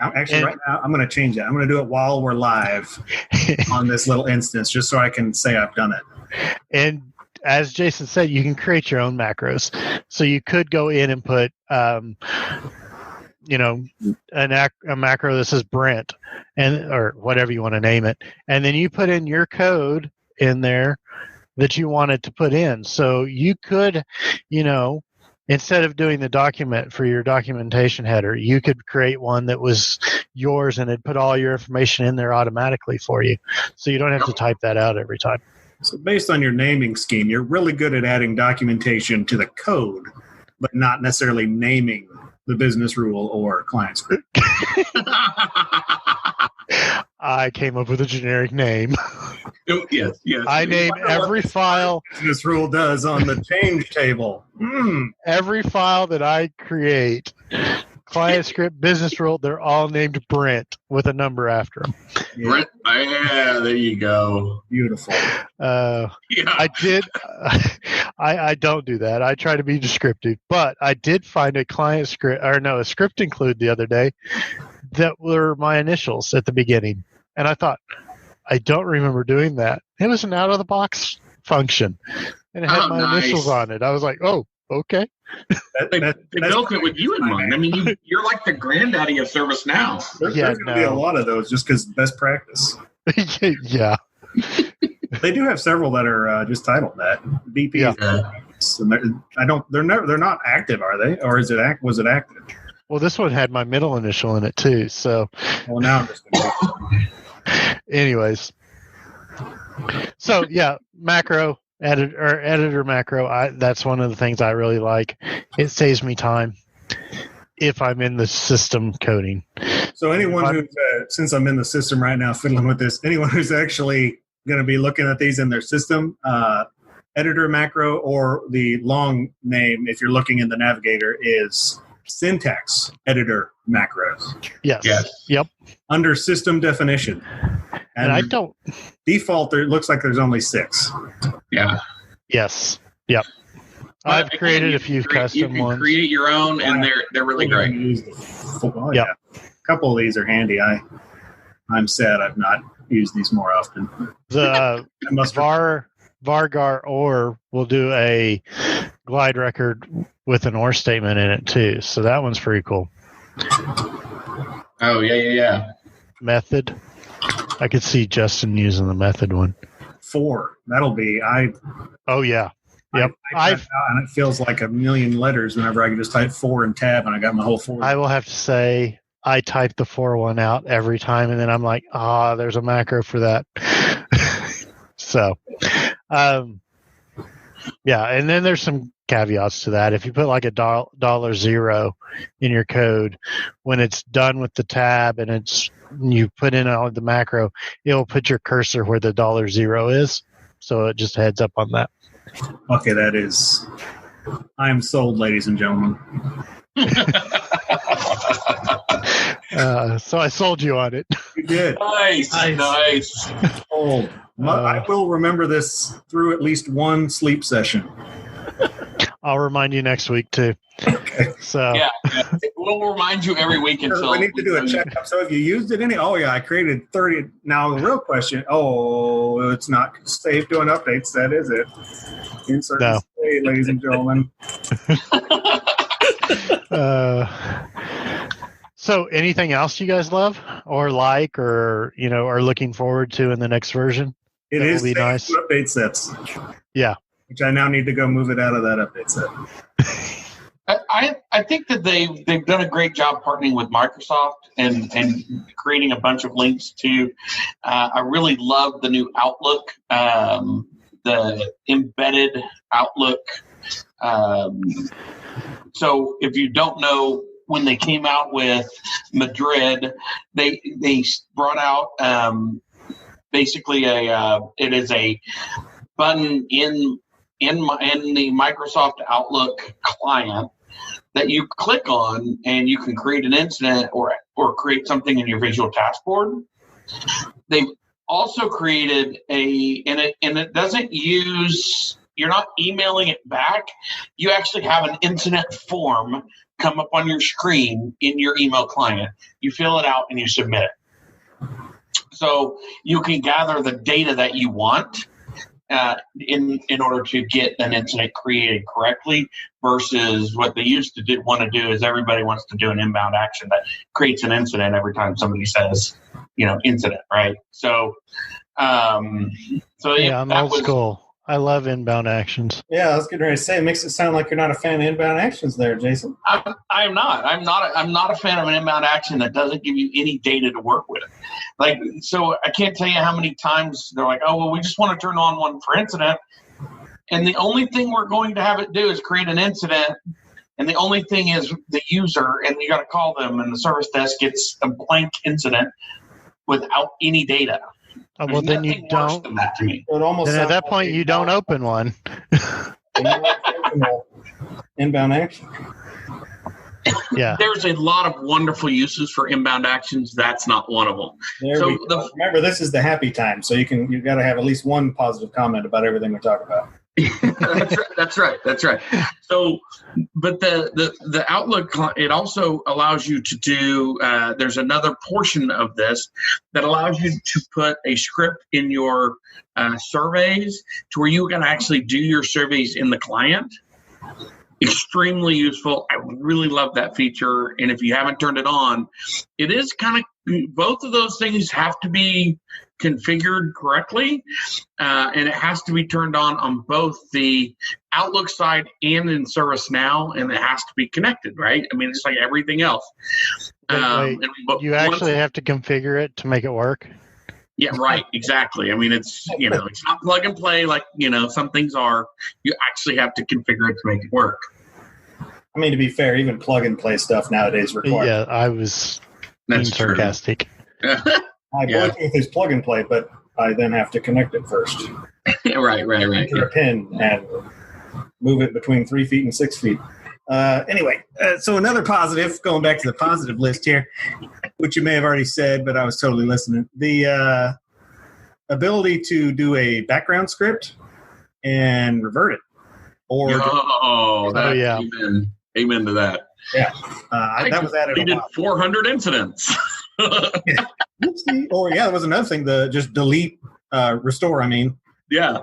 Actually, right now, I'm going to change that. I'm going to do it while we're live on this little instance, just so I can say I've done it. And as Jason said, you can create your own macros. So you could go in and put, a macro that says Brent, or whatever you want to name it, and then you put in your code in there that you wanted to put in. So you could, instead of doing the document for your documentation header, you could create one that was yours and it'd put all your information in there automatically for you. So you don't have to type that out every time. So based on your naming scheme, you're really good at adding documentation to the code, but not necessarily naming the business rule or client script. I came up with a generic name. Yes. I name every file. Business rule does on the change table. Every file that I create, client script, business rule, they're all named Brent with a number after them. Brent, there you go. Beautiful. I did. I don't do that. I try to be descriptive, but I did find a script include the other day that were my initials at the beginning. And I thought, I don't remember doing that. It was an out-of-the-box function, and it had my initials on it. I was like, oh, okay. They built it with you in mind. I mean, you're like the granddaddy of ServiceNow. There's going to be a lot of those just because best practice. Yeah. They do have several that are just titled that. BP. Yeah. They're not active, are they? Or was it active? Well, this one had my middle initial in it too. So. Well, now I'm just going to. Anyways. So yeah, macro editor macro. That's one of the things I really like. It saves me time if I'm in the system coding. So anyone who's since I'm in the system right now fiddling with this, anyone who's actually going to be looking at these in their system, editor macro, or the long name if you're looking in the navigator is syntax editor macros. Yes. Yep. Under system definition. And I don't default. It looks like there's only 6. Yeah. Yes. Yep. I've created a few custom ones. Create your own, and they're really great. Yeah. A couple of these are handy. I'm sad I've not used these more often. The Vargar OR will do a glide record with an OR statement in it too. So that one's pretty cool. Oh yeah. Method. I could see Justin using the method one. 4. That'll be Oh yeah. Yep. And it feels like a million letters whenever I can just type 4 and tab and I got my whole 4. I will have to say I type the 4 one out every time and then I'm like, there's a macro for that. So yeah, and then there's some caveats to that. If you put like a $0 in your code, when it's done with the tab and you put in the macro, it'll put your cursor where the $0 is. So it just heads up on that. Okay, I'm sold, ladies and gentlemen. So I sold you on it. You did. Nice. Sold. I will remember this through at least one sleep session. I'll remind you next week too. Okay. So yeah, we'll remind you every week until we need to do a checkup. So if you used it I created 30. Now the real question, it's not safe doing updates. That is it. Insert state, ladies and gentlemen. So anything else you guys love or like or are looking forward to in the next version? It is be nice. Update sets. Yeah. Which I now need to go move it out of that update set. I think that they've done a great job partnering with Microsoft and creating a bunch of links to. I really love the new Outlook, the embedded Outlook. So if you don't know, when they came out with Madrid, they brought out basically it is a button in the Microsoft Outlook client that you click on, and you can create an incident or create something in your visual task board. They've also created and it doesn't use. You're not emailing it back. You actually have an incident form come up on your screen in your email client. You fill it out and you submit it. So you can gather the data that you want in order to get an incident created correctly, versus what they used to want to do is everybody wants to do an inbound action that creates an incident every time somebody says, incident, right? So, yeah, I'm old school. I love inbound actions. Yeah, I was getting ready to say, it makes it sound like you're not a fan of inbound actions there, Jason. I'm not. I'm not a fan of an inbound action that doesn't give you any data to work with. So I can't tell you how many times they're like, we just want to turn on one for incident. And the only thing we're going to have it do is create an incident. And the only thing is the user, and you got to call them, and the service desk gets a blank incident without any data. Well, then you don't. That to me. It almost then at that point, you don't open one. Inbound action. Yeah. There's a lot of wonderful uses for inbound actions. That's not one of them. Remember, this is the happy time, so you got to have at least one positive comment about everything we talk about. That's right. So But the Outlook, it also allows you to do, there's another portion of this that allows you to put a script in your surveys to where you can actually do your surveys in the client. Extremely useful. I really love that feature. And if you haven't turned it on, it is kind of, both of those things have to be configured correctly, and it has to be turned on both the Outlook side and in ServiceNow, and it has to be connected, right? I mean, it's like everything else. But you actually have to configure it to make it work? Yeah, right, exactly. I mean, it's, it's not plug and play like, some things are. You actually have to configure it to make it work. I mean, to be fair, even plug and play stuff nowadays requires. Yeah, I was being sarcastic. I believe it's plug and play, but I then have to connect it first. Right. Enter a pin and move it between 3 feet and 6 feet. Anyway, so another positive, going back to the positive list here, which you may have already said, but I was totally listening. The ability to do a background script and revert it. Yeah. Amen to that. Yeah. That was added. We did 400 incidents. Or there was another thing, the just delete, restore, I mean. Yeah.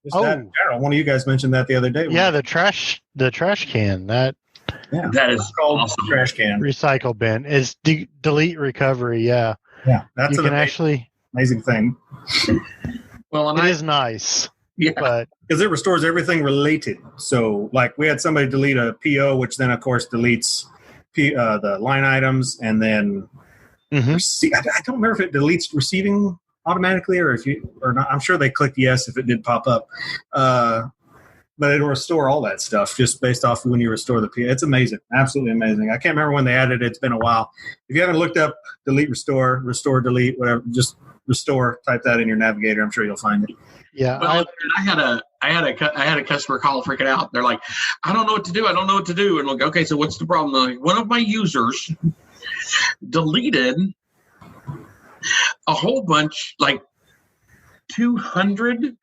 Just that in general. One of you guys mentioned that the other day. Yeah, the trash can. That is called awesome. Trash can. Recycle bin is delete recovery. Yeah. That's an amazing thing. Well, and it is nice. Yeah, but because it restores everything related. So, like, we had somebody delete a PO, which then, of course, deletes the line items, and then I don't remember if it deletes receiving automatically or not. I'm sure they clicked yes if it did pop up. But it'll restore all that stuff just based off when you restore the PO. It's amazing. Absolutely amazing. I can't remember when they added it. It's been a while. If you haven't looked up delete, restore, delete, whatever, just restore, type that in your navigator. I'm sure you'll find it. Yeah. Well, I had a customer call freaking out. They're like, I don't know what to do. And I'm like, okay, so what's the problem? They're like, one of my users deleted a whole bunch, like 200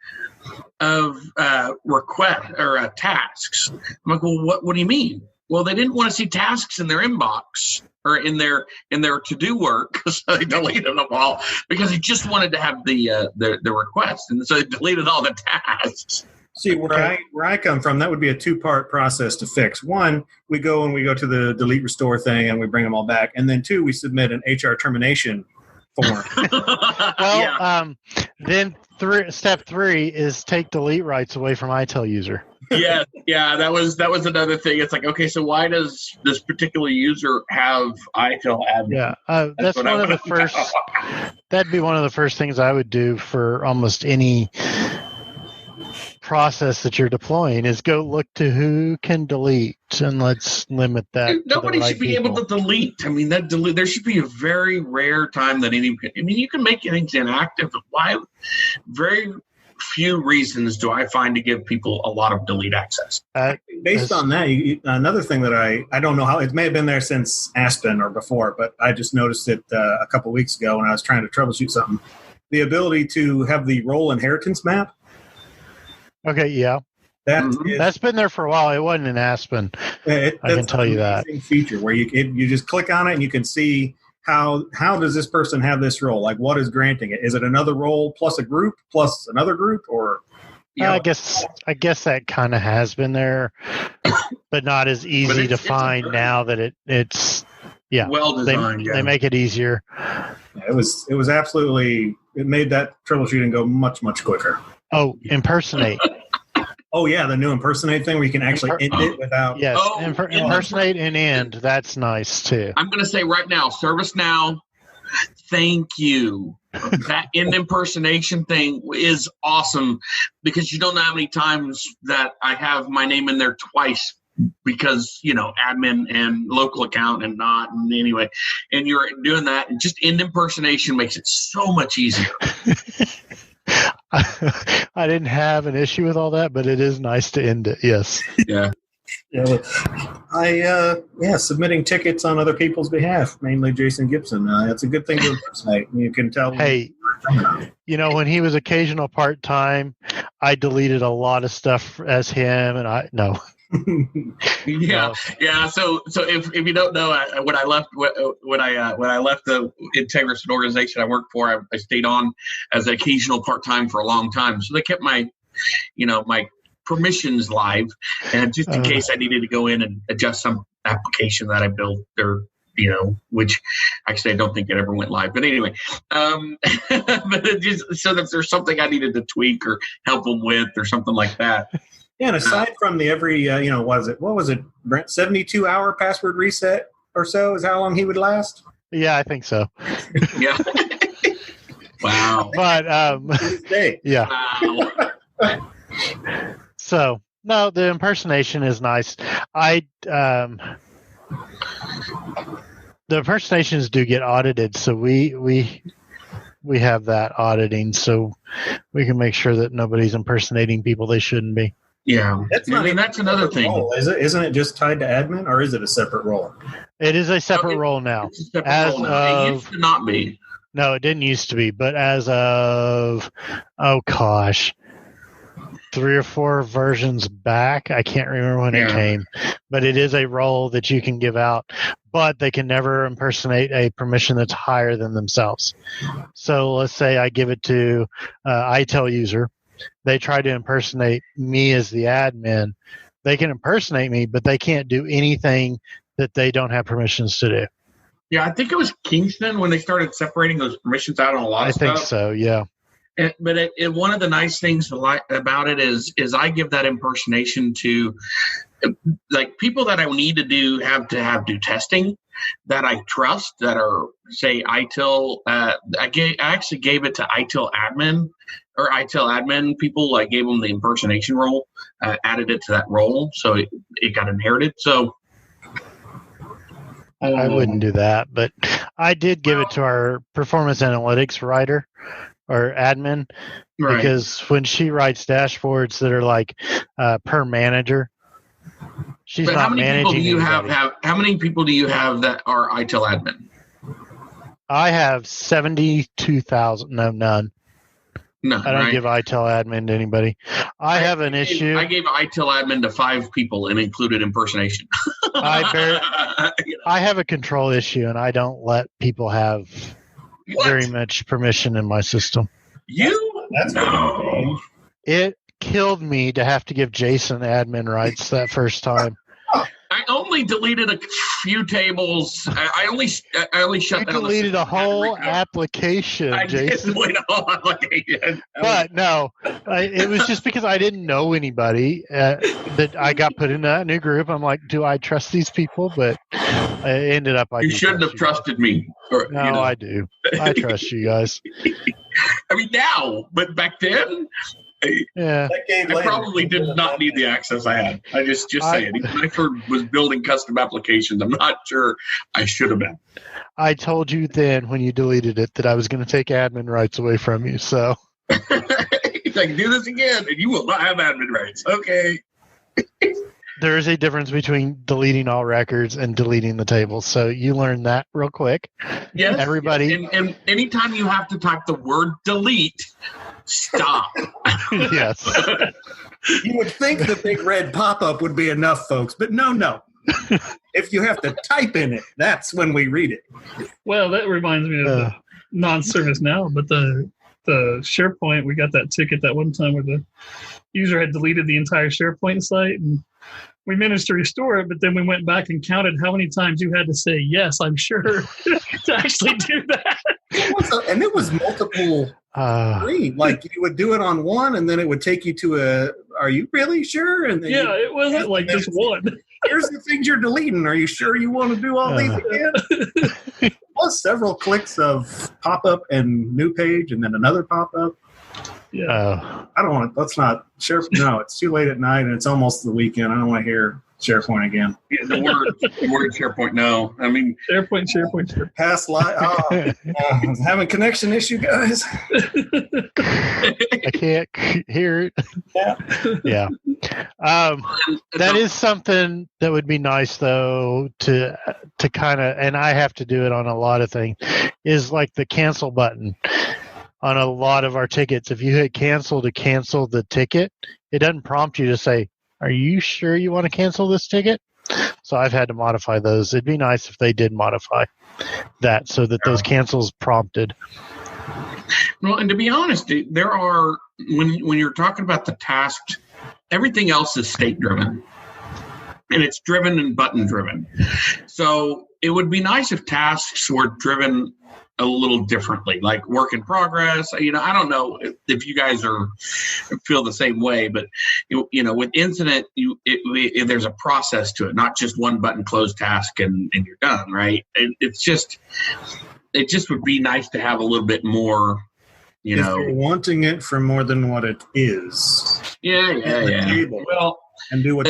of requests or tasks. I'm like, well, what do you mean? Well, they didn't want to see tasks in their inbox or in their to-do work, so they deleted them all because they just wanted to have the request, and so they deleted all the tasks. See, where I come from, that would be a two-part process to fix. One, we go to the delete restore thing and we bring them all back, and then two, we submit an HR termination form. Then step 3 is take delete rights away from ITIL user. Yeah, that was another thing. It's like, okay, so why does this particular user have ITIL admin? Yeah, that's one of the first. That'd be one of the first things I would do for almost any process that you're deploying is go look to who can delete, and let's limit that. Dude, nobody should be able to delete. I mean, there should be a very rare time that you can make things inactive. Why? Very few reasons do I find to give people a lot of delete access. Based on that, another thing that I don't know how, it may have been there since Aspen or before, but I just noticed it a couple of weeks ago when I was trying to troubleshoot something. The ability to have the role inheritance map. Okay, yeah. That's been there for a while. It wasn't in Aspen. I can tell you that. Feature where you just click on it and you can see how does this person have this role? Like, what is granting it? Is it another role plus a group plus another group, or? I guess that kind of has been there, but not as easy to find now that it's well designed. They make it easier. Yeah, it was absolutely, it made that troubleshooting go much, much quicker. Oh, impersonate. Oh, yeah, the new impersonate thing where you can actually end it without... Yes, impersonate and end. That's nice, too. I'm going to say right now, ServiceNow, thank you. That end impersonation thing is awesome because you don't know how many times that I have my name in there twice because, admin and local account and not. And anyway, and you're doing that. And just end impersonation makes it so much easier. I didn't have an issue with all that, but it is nice to end it. Yes. Yeah. Submitting tickets on other people's behalf, mainly Jason Gibson. That's a good thing to impersonate. You can tell. Hey, when he was occasional part-time, I deleted a lot of stuff as him, and Yeah. So if you don't know, when I left the Integris organization I worked for, I stayed on as an occasional part time for a long time. So they kept my permissions live, and just in case I needed to go in and adjust some application that I built, or which actually I don't think it ever went live. But anyway, but just so that there's something I needed to tweak or help them with or something like that. Yeah, and aside from the every, what was it, Brent, 72-hour password reset or so is how long he would last? Yeah, I think so. Yeah. Wow. But, yeah. Wow. So, no, the impersonation is nice. The impersonations do get audited, so we have that auditing, so we can make sure that nobody's impersonating people they shouldn't be. Yeah, that's another thing. Role, is it? Isn't it just tied to admin, or is it a separate role? It is a separate role now. It used to not be. No, it didn't used to be, but as of 3 or 4 versions back, I can't remember when it came, but it is a role that you can give out, but they can never impersonate a permission that's higher than themselves. So let's say I give it to ITEL user. They try to impersonate me as the admin. They can impersonate me, but they can't do anything that they don't have permissions to do. Yeah, I think it was Kingston when they started separating those permissions out on a lot of stuff. I think so, yeah. But one of the nice things about it is I give that impersonation to like people that I need to do testing that I trust, that are, say, ITIL. I actually gave it to ITIL admin or ITIL admin people. I gave them the impersonation role, added it to that role, so it got inherited. So I wouldn't do that, but I did give it to our performance analytics writer or admin, because when she writes dashboards that are like per manager, she's not managing. How many people do you have that are ITIL admin? I have 72,000. No, none. No, I don't give ITIL admin to anybody. I have an issue. I gave ITIL admin to 5 people and included impersonation. I have a control issue, and I don't let people have very much permission in my system. That's no. It killed me to have to give Jason admin rights that first time. I only deleted a few tables. I only shut down. You deleted a whole application, Jason. Delete a whole application. But no, it was just because I didn't know anybody that I got put in that new group. I'm like, do I trust these people? But I ended up. You shouldn't have trusted me. No, I do. I trust you guys. I mean, now, but back then. Yeah, I probably did not need the access I had. I just saying. Even when I was building custom applications, I'm not sure I should have been. I told you then when you deleted it that I was going to take admin rights away from you. So he's like, do this again, and you will not have admin rights. Okay. There is a difference between deleting all records and deleting the tables. So you learn that real quick. Yes. Everybody. And anytime you have to type the word delete, stop. Yes. You would think the big red pop-up would be enough, folks, but no. If you have to type in it, that's when we read it. Well, that reminds me of the non-ServiceNow, but the SharePoint, we got that ticket that one time where the user had deleted the entire SharePoint site, and we managed to restore it, but then we went back and counted how many times you had to say, yes, I'm sure, to actually do that. It was multiple screen. Like you would do it on one, and then it would take you to are you really sure? And then it wasn't like just one. Here's the things you're deleting. Are you sure you want to do all these again? Plus several clicks of pop-up and new page, and then another pop-up. Yeah. I don't want to. Let's not. No, it's too late at night, and it's almost the weekend. I don't want to hear SharePoint again. Yeah, the word SharePoint, no. I mean, SharePoint. Past life. I'm having connection issue, guys. I can't hear it. Yeah. That is something that would be nice, though, to kind of, and I have to do it on a lot of things, is like the cancel button. On a lot of our tickets, if you hit cancel to cancel the ticket, it doesn't prompt you to say, are you sure you want to cancel this ticket? So I've had to modify those. It'd be nice if they did modify that so that those cancels prompted. Well, and to be honest, there are, when you're talking about the tasks, everything else is state driven. And it's driven and button driven. So it would be nice if tasks were driven a little differently, like work in progress. I don't know if you guys feel the same way, but with incident, there's a process to it, not just one button close task and you're done, right? It just would be nice to have a little bit more. If you're wanting it for more than what it is. Yeah. Well, and do what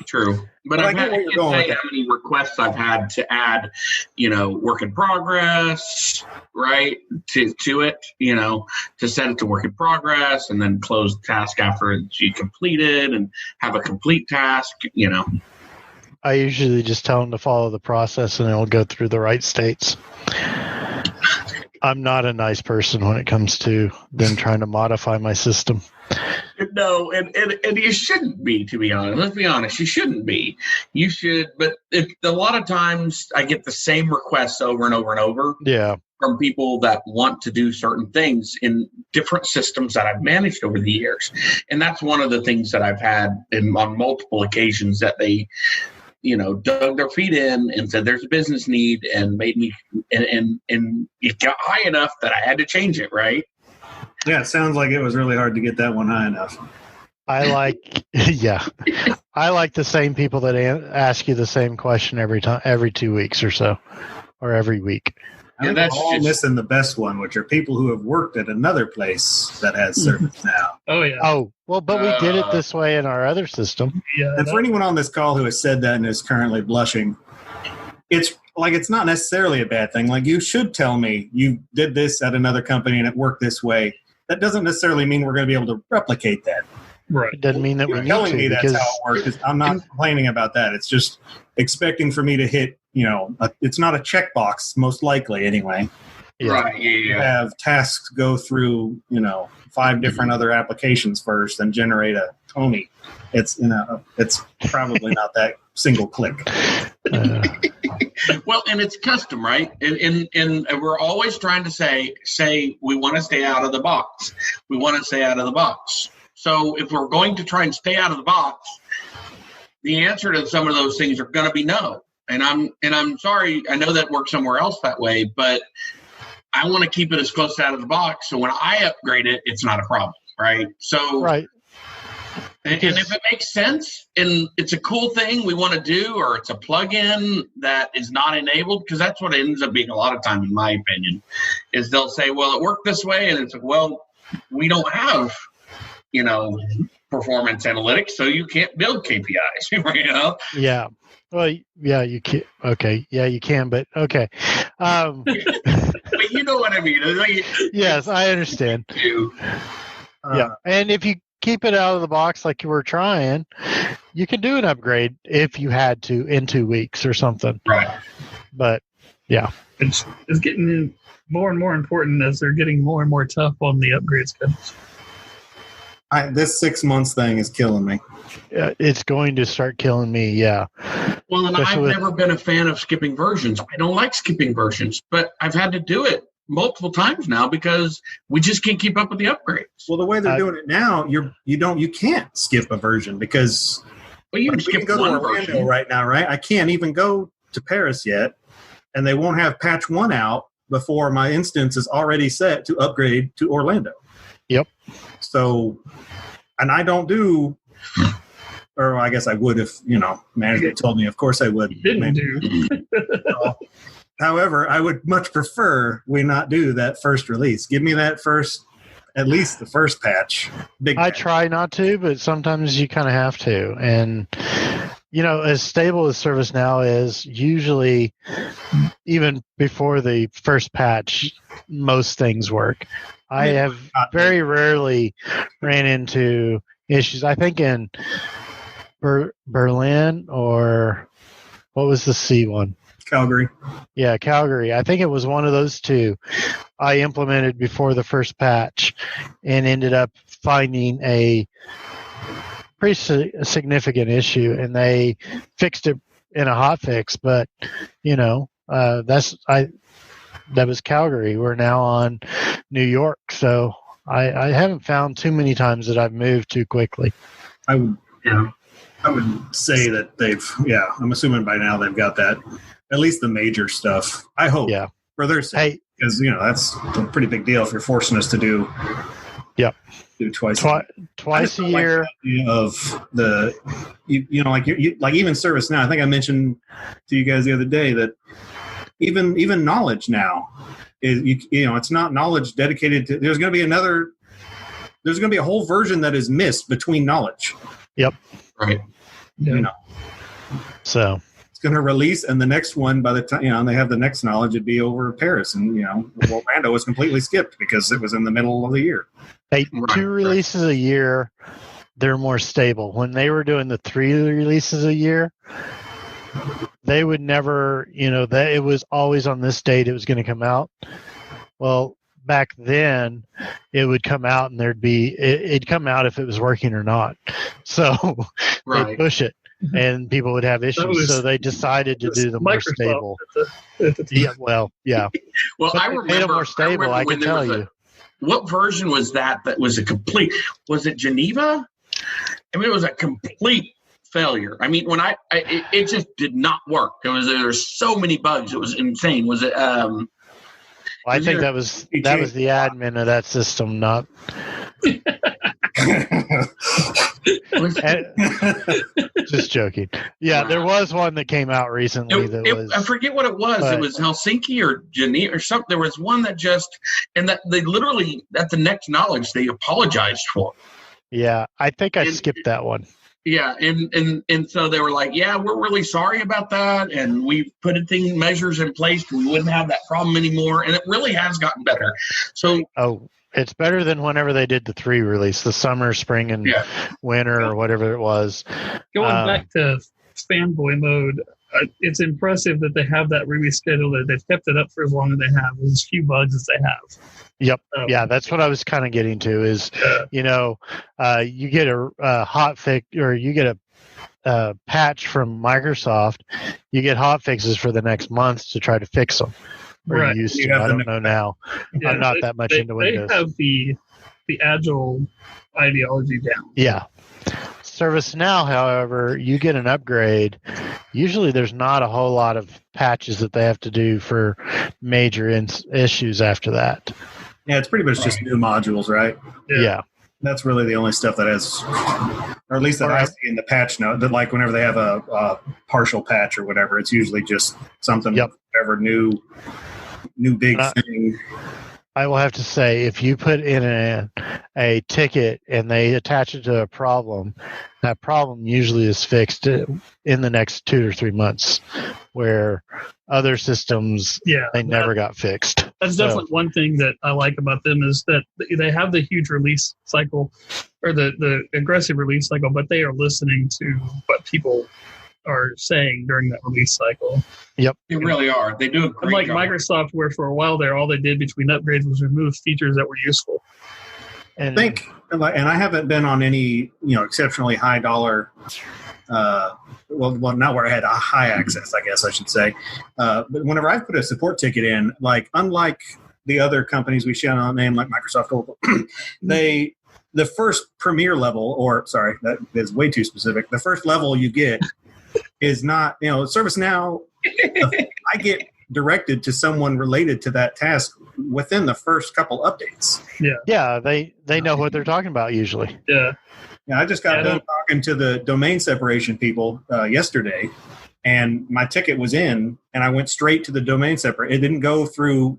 True. But I can't say how many requests I've had to add, work in progress, right, to it, to set it to work in progress and then close the task after it's completed and have a complete task, I usually just tell them to follow the process and it'll go through the right states. I'm not a nice person when it comes to them trying to modify my system. No, and you shouldn't be, to be honest. Let's be honest, you shouldn't be. You should, but a lot of times I get the same requests over and over and over. Yeah. From people that want to do certain things in different systems that I've managed over the years. And that's one of the things that I've had on multiple occasions that they dug their feet in and said there's a business need and made me and it got high enough that I had to change it, right? Yeah, it sounds like it was really hard to get that one high enough. I like the same people that ask you the same question every 2 weeks or so, or every week. I think that's all missing the best one, which are people who have worked at another place that has ServiceNow. Oh, yeah. Oh, well, but we did it this way in our other system. Yeah. And for anyone on this call who has said that and is currently blushing, it's not necessarily a bad thing. Like, you should tell me you did this at another company and it worked this way. That doesn't necessarily mean we're going to be able to replicate that. Right. It doesn't mean that we need to. Telling me that's how it works. I'm not complaining about that. It's just expecting for me to hit, it's not a checkbox, most likely anyway. Yeah. Right. Yeah. You have tasks go through, 5 different other applications first and generate a Tony. It's, it's probably not that single click. Well, and it's custom, right? And we're always trying to say we want to stay out of the box. We want to stay out of the box. So if we're going to try and stay out of the box, the answer to some of those things are going to be no. And I'm sorry, I know that works somewhere else that way, but I want to keep it as close to out of the box. So when I upgrade it, it's not a problem, right? So right. And if it makes sense and it's a cool thing we want to do, or it's a plugin that is not enabled, because that's what it ends up being a lot of time, in my opinion, is they'll say, well, it worked this way. And it's like, well, we don't have, performance analytics, so you can't build KPIs, Yeah. Well, yeah, you can. Okay. Yeah, you can, but okay. But you know what I mean. Yes, I understand. Yeah. And if you keep it out of the box like you were trying, you could do an upgrade if you had to in 2 weeks or something. Right. But yeah, it's getting more and more important as they're getting more and more tough on the upgrade schedules. This 6 months thing is killing me. It's going to start killing me. Yeah. Well, and I've never been a fan of skipping versions. I don't like skipping versions, but I've had to do it multiple times now because we just can't keep up with the upgrades. Well, the way they're doing it now, you can't skip a version because you can skip go one to Orlando version right now, right? I can't even go to Paris yet, and they won't have patch 1 out before my instance is already set to upgrade to Orlando. Yep. So, and I don't do, or I guess I would if, management told me, of course I would. Didn't do. However, I would much prefer we not do that first release. Give me that first, at least the first patch. I try not to, but sometimes you kind of have to. And, as stable as ServiceNow is, usually even before the first patch, most things work. I have very rarely ran into issues. I think in Berlin, or what was the C one? Calgary. Yeah, Calgary. I think it was one of those two I implemented before the first patch and ended up finding a pretty significant issue, and they fixed it in a hot fix. But that was Calgary. We're now on New York, so I haven't found too many times that I've moved too quickly. I would say that I'm assuming by now they've got that, at least the major stuff. I hope. Yeah. For their sake, because that's a pretty big deal if you're forcing us to do. Yep. Do twice a year. Of the, like even ServiceNow. I think I mentioned to you guys the other day that even knowledge now is it's not knowledge dedicated to. There's going to be a whole version that is missed between knowledge. Yep. Right. So it's going to release, and the next one, by the time they have the next knowledge, it'd be over Paris, and Orlando was completely skipped because it was in the middle of the year. Hey, 2 releases a year, they're more stable. When they were doing the 3 releases a year, they would never, that it was always on this date it was going to come out. Well, back then it would come out and it'd come out if it was working or not. So they'd push it and people would have issues. So they decided to do the more stable. Well, I remember more stable, I can tell you. What version was that was a complete, was it Geneva? I mean, it was a complete failure. I mean, when it just did not work. There was so many bugs. It was insane. Was it, I think that was the admin of that system, not. Just joking. Yeah, there was one that came out recently I forget what it was. It was Helsinki or Geneva or something. There was one that that they literally at the next knowledge they apologized for. Yeah, I think I skipped that one. Yeah, and so they were like, yeah, we're really sorry about that, and we've put measures in place we wouldn't have that problem anymore, and it really has gotten better. So it's better than whenever they did the 3 release, the summer, spring, and winter, or whatever it was. Going back to fanboy mode, it's impressive that they have that release schedule, that they've kept it up for as long as they have, with as few bugs as they have. Yep. Yeah, that's what I was kind of getting to is, you get a hot fix, or you get a patch from Microsoft, you get hot fixes for the next month to try to fix them. Right. I don't know now. Yeah, I'm not that much into Windows. They have the agile ideology down. Yeah. ServiceNow, however, you get an upgrade. Usually there's not a whole lot of patches that they have to do for major issues after that. Yeah, it's pretty much just new modules, right? Yeah. That's really the only stuff that has, or at least that I see in the patch note, that like whenever they have a partial patch or whatever, it's usually just something, whatever new big thing. I will have to say, if you put in a ticket and they attach it to a problem, that problem usually is fixed in the next 2 or 3 months, where other systems, they never got fixed. That's definitely one thing that I like about them, is that they have the huge release cycle, or the aggressive release cycle, but they are listening to what people are saying during that release cycle. Yep. They really are. They do a great job. Microsoft, where for a while there, all they did between upgrades was remove features that were useful. And I think, and I haven't been on any, exceptionally high dollar, well, not where I had a high access, I guess I should say. But whenever I put a support ticket in, like, unlike the other companies we share on name, like Microsoft, Oracle, the first premier level, or sorry, that is way too specific. The first level you get is not, ServiceNow. I get directed to someone related to that task within the first couple updates. Yeah, they know what they're talking about usually. Yeah, I just got done talking to the domain separation people yesterday, and my ticket was in, and I went straight to the domain separate. It didn't go through,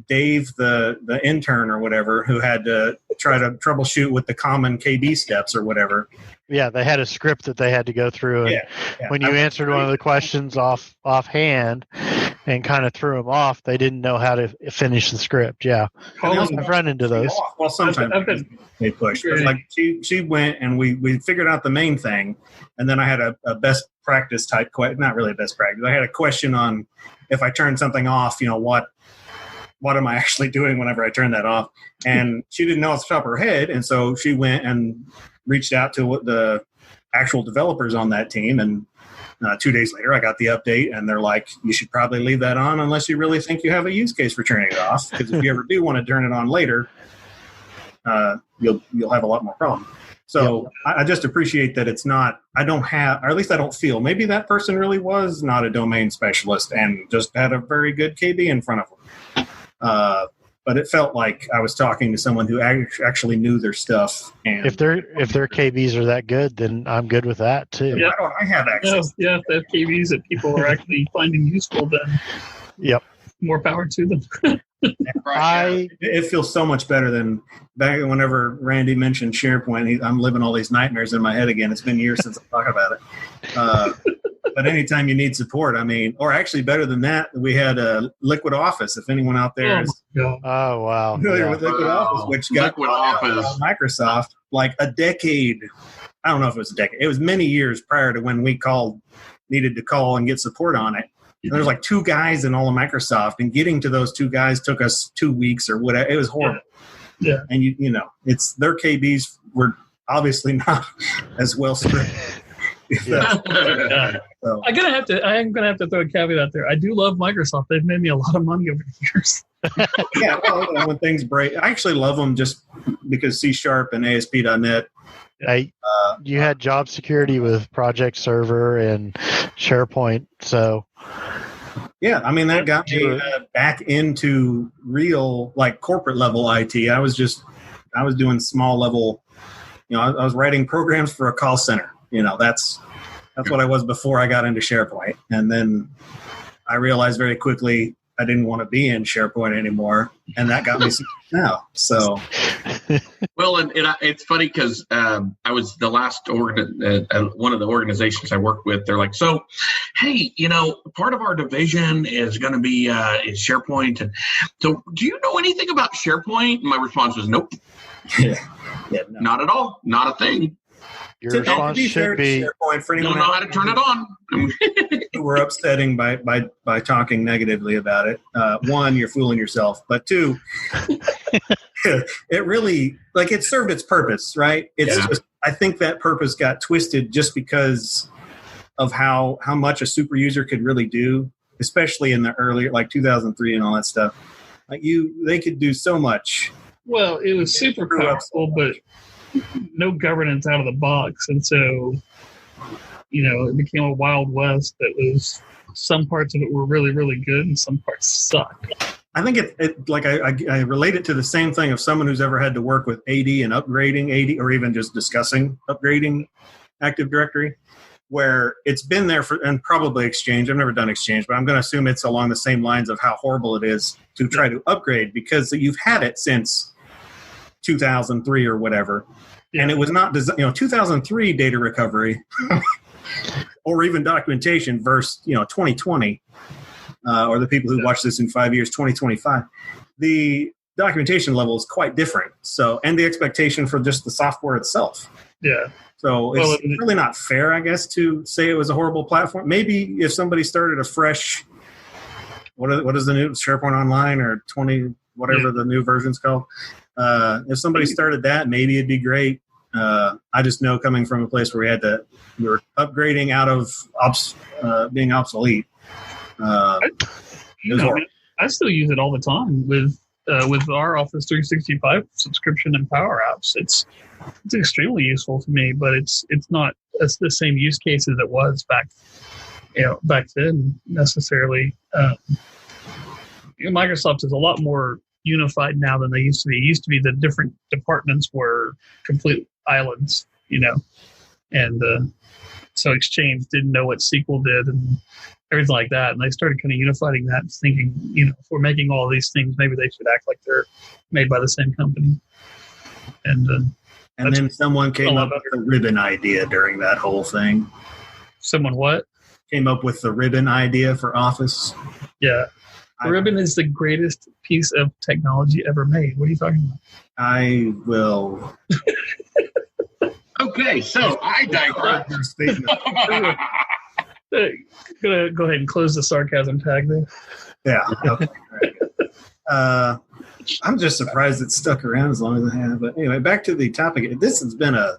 Dave, the intern or whatever, who had to try to troubleshoot with the common KB steps or whatever. Yeah, they had a script that they had to go through. And when you answered one of the questions offhand and kind of threw them off, they didn't know how to finish the script. Yeah, I've run into those. Well, sometimes they push. But like she went and we figured out the main thing, and then I had a best practice type question. Not really a best practice. I had a question on if I turn something off, what am I actually doing whenever I turn that off? And she didn't know off the top of her head. And so she went and reached out to the actual developers on that team. And 2 days later, I got the update, and they're like, you should probably leave that on unless you really think you have a use case for turning it off. Because if you ever do want to turn it on later, you'll have a lot more problems. So I just appreciate that it's not, I don't have, or at least I don't feel, maybe that person really was not a domain specialist and just had a very good KB in front of them. But it felt like I was talking to someone who actually knew their stuff. And if their KBs are that good, then I'm good with that too. Yeah. why don't I have access? Yeah, if they have KVs that people are actually finding useful, then more power to them. It feels so much better than back whenever Randy mentioned SharePoint. I'm living all these nightmares in my head again. It's been years since I talked about it. But anytime you need support, or actually better than that, we had Liquid Office. If anyone out there is wow, familiar with Liquid Office, which got Liquid Office Microsoft like a decade. I don't know if it was a decade. It was many years prior to when we needed to call and get support on it. And there's like 2 guys in all of Microsoft, and getting to those 2 guys took us 2 weeks or whatever. It was horrible. Yeah. And you know, it's their KBs were obviously not as well scripted. So. I'm gonna have to throw a caveat out there. I do love Microsoft. They've made me a lot of money over the years. Yeah, well, when things break, I actually love them just because C# and ASP.NET. You had job security with Project Server and SharePoint, so yeah, I mean that got me back into real like corporate level IT. I was doing small level. You know, I was writing programs for a call center. You know, that's what I was before I got into SharePoint. And then I realized very quickly I didn't want to be in SharePoint anymore. And that got me now. So. Well, and it's funny because I was the last one of the organizations I worked with. They're like, so, hey, you know, part of our division is going to be is SharePoint. And so do you know anything about SharePoint? And my response was, nope. No. Not at all. Not a thing. Your response should be, SharePoint for anyone don't know how to turn it on. who were upsetting by talking negatively about it. 1, you're fooling yourself. But 2, it really, like, it served its purpose, right? It's just, I think that purpose got twisted just because of how much a super user could really do, especially in the earlier, like 2003 and all that stuff. Like they could do so much. Well, it was super powerful, but no governance out of the box. And so, you know, it became a Wild West that was, some parts of it were really, really good and some parts sucked. I think it like I relate it to the same thing of someone who's ever had to work with AD and upgrading AD, or even just discussing upgrading Active Directory, where it's been there for, and probably Exchange. I've never done Exchange, but I'm going to assume it's along the same lines of how horrible it is to try to upgrade because you've had it since 2003 or whatever. Yeah. And it was not, 2003 data recovery or even documentation versus, 2020 or the people who watch this in 5 years, 2025. The documentation level is quite different. So, and the expectation for just the software itself. Yeah. So it's really not fair, I guess, to say it was a horrible platform. Maybe if somebody started a fresh, what is the new SharePoint Online or 20, whatever the new version's called. If somebody started that, maybe it'd be great. I just know coming from a place where we were upgrading out of being obsolete. I still use it all the time with our Office 365 subscription and Power Apps. It's extremely useful to me, but it's not the same use case as it was back then necessarily. Microsoft is a lot more unified now than they used to be. It used to be the different departments were complete islands, and so Exchange didn't know what SQL did and everything like that. And they started kind of unifying that, thinking, if we're making all these things, maybe they should act like they're made by the same company. And then someone came up with the ribbon idea during that whole thing. Someone what? Came up with the ribbon idea for Office. Yeah. The ribbon is the greatest piece of technology ever made. What are you talking about? I will. Okay, so I digress. Gonna go ahead and close the sarcasm tag there. Yeah. Okay. I'm just surprised it stuck around as long as it has. But anyway, back to the topic. This has been all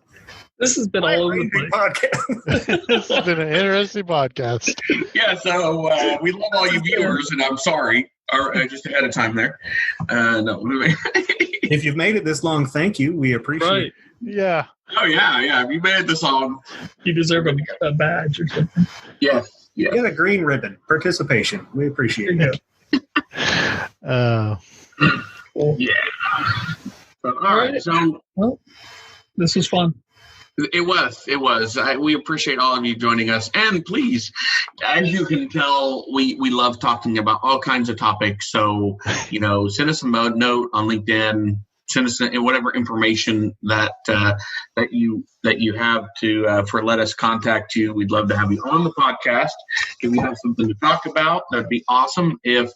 over the place. Podcast. This has been an interesting podcast. Yeah, so we love all you viewers, and I'm sorry, just ahead of time there. No, if you've made it this long, thank you. We appreciate it. Yeah. Oh, yeah. If you made it this long, you deserve a badge or something. Yes. You get a green ribbon. Participation. We appreciate it. Cool. Yeah. All right. So, well, this was fun. It was. We appreciate all of you joining us. And please, as you can tell, we love talking about all kinds of topics. So, send us a note on LinkedIn. Send us whatever information that you have to let us contact you. We'd love to have you on the podcast. If you have something to talk about, that'd be awesome. If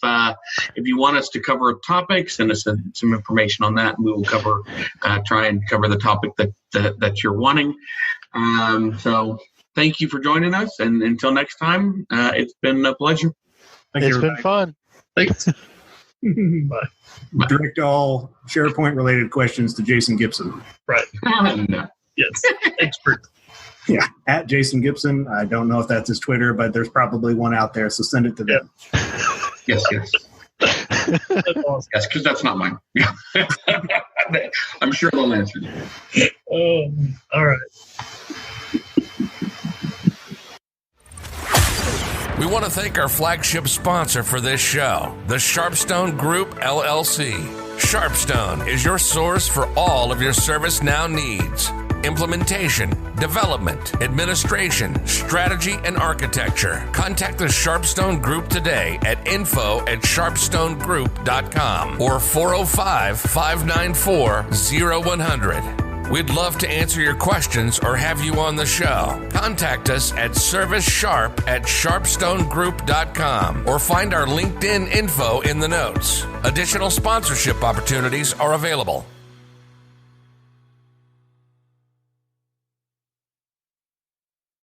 you want us to cover a topic, send us some information on that, and we will try and cover the topic that you're wanting. So thank you for joining us, and until next time, it's been a pleasure. It's been fun. Thanks. Bye. Direct all SharePoint-related questions to Jason Gibson. Right. Yes. Expert. Yeah, at Jason Gibson. I don't know if that's his Twitter, but there's probably one out there, so send it to them. Yes. That's awesome. Yes, because that's not mine. Yeah. I'm sure they'll answer you. All right. We want to thank our flagship sponsor for this show, the Sharpstone Group, LLC. Sharpstone is your source for all of your ServiceNow needs. Implementation, development, administration, strategy, and architecture. Contact the Sharpstone Group today at info@sharpstonegroup.com or 405-594-0100. We'd love to answer your questions or have you on the show. Contact us at ServiceSharp@sharpstonegroup.com or find our LinkedIn info in the notes. Additional sponsorship opportunities are available.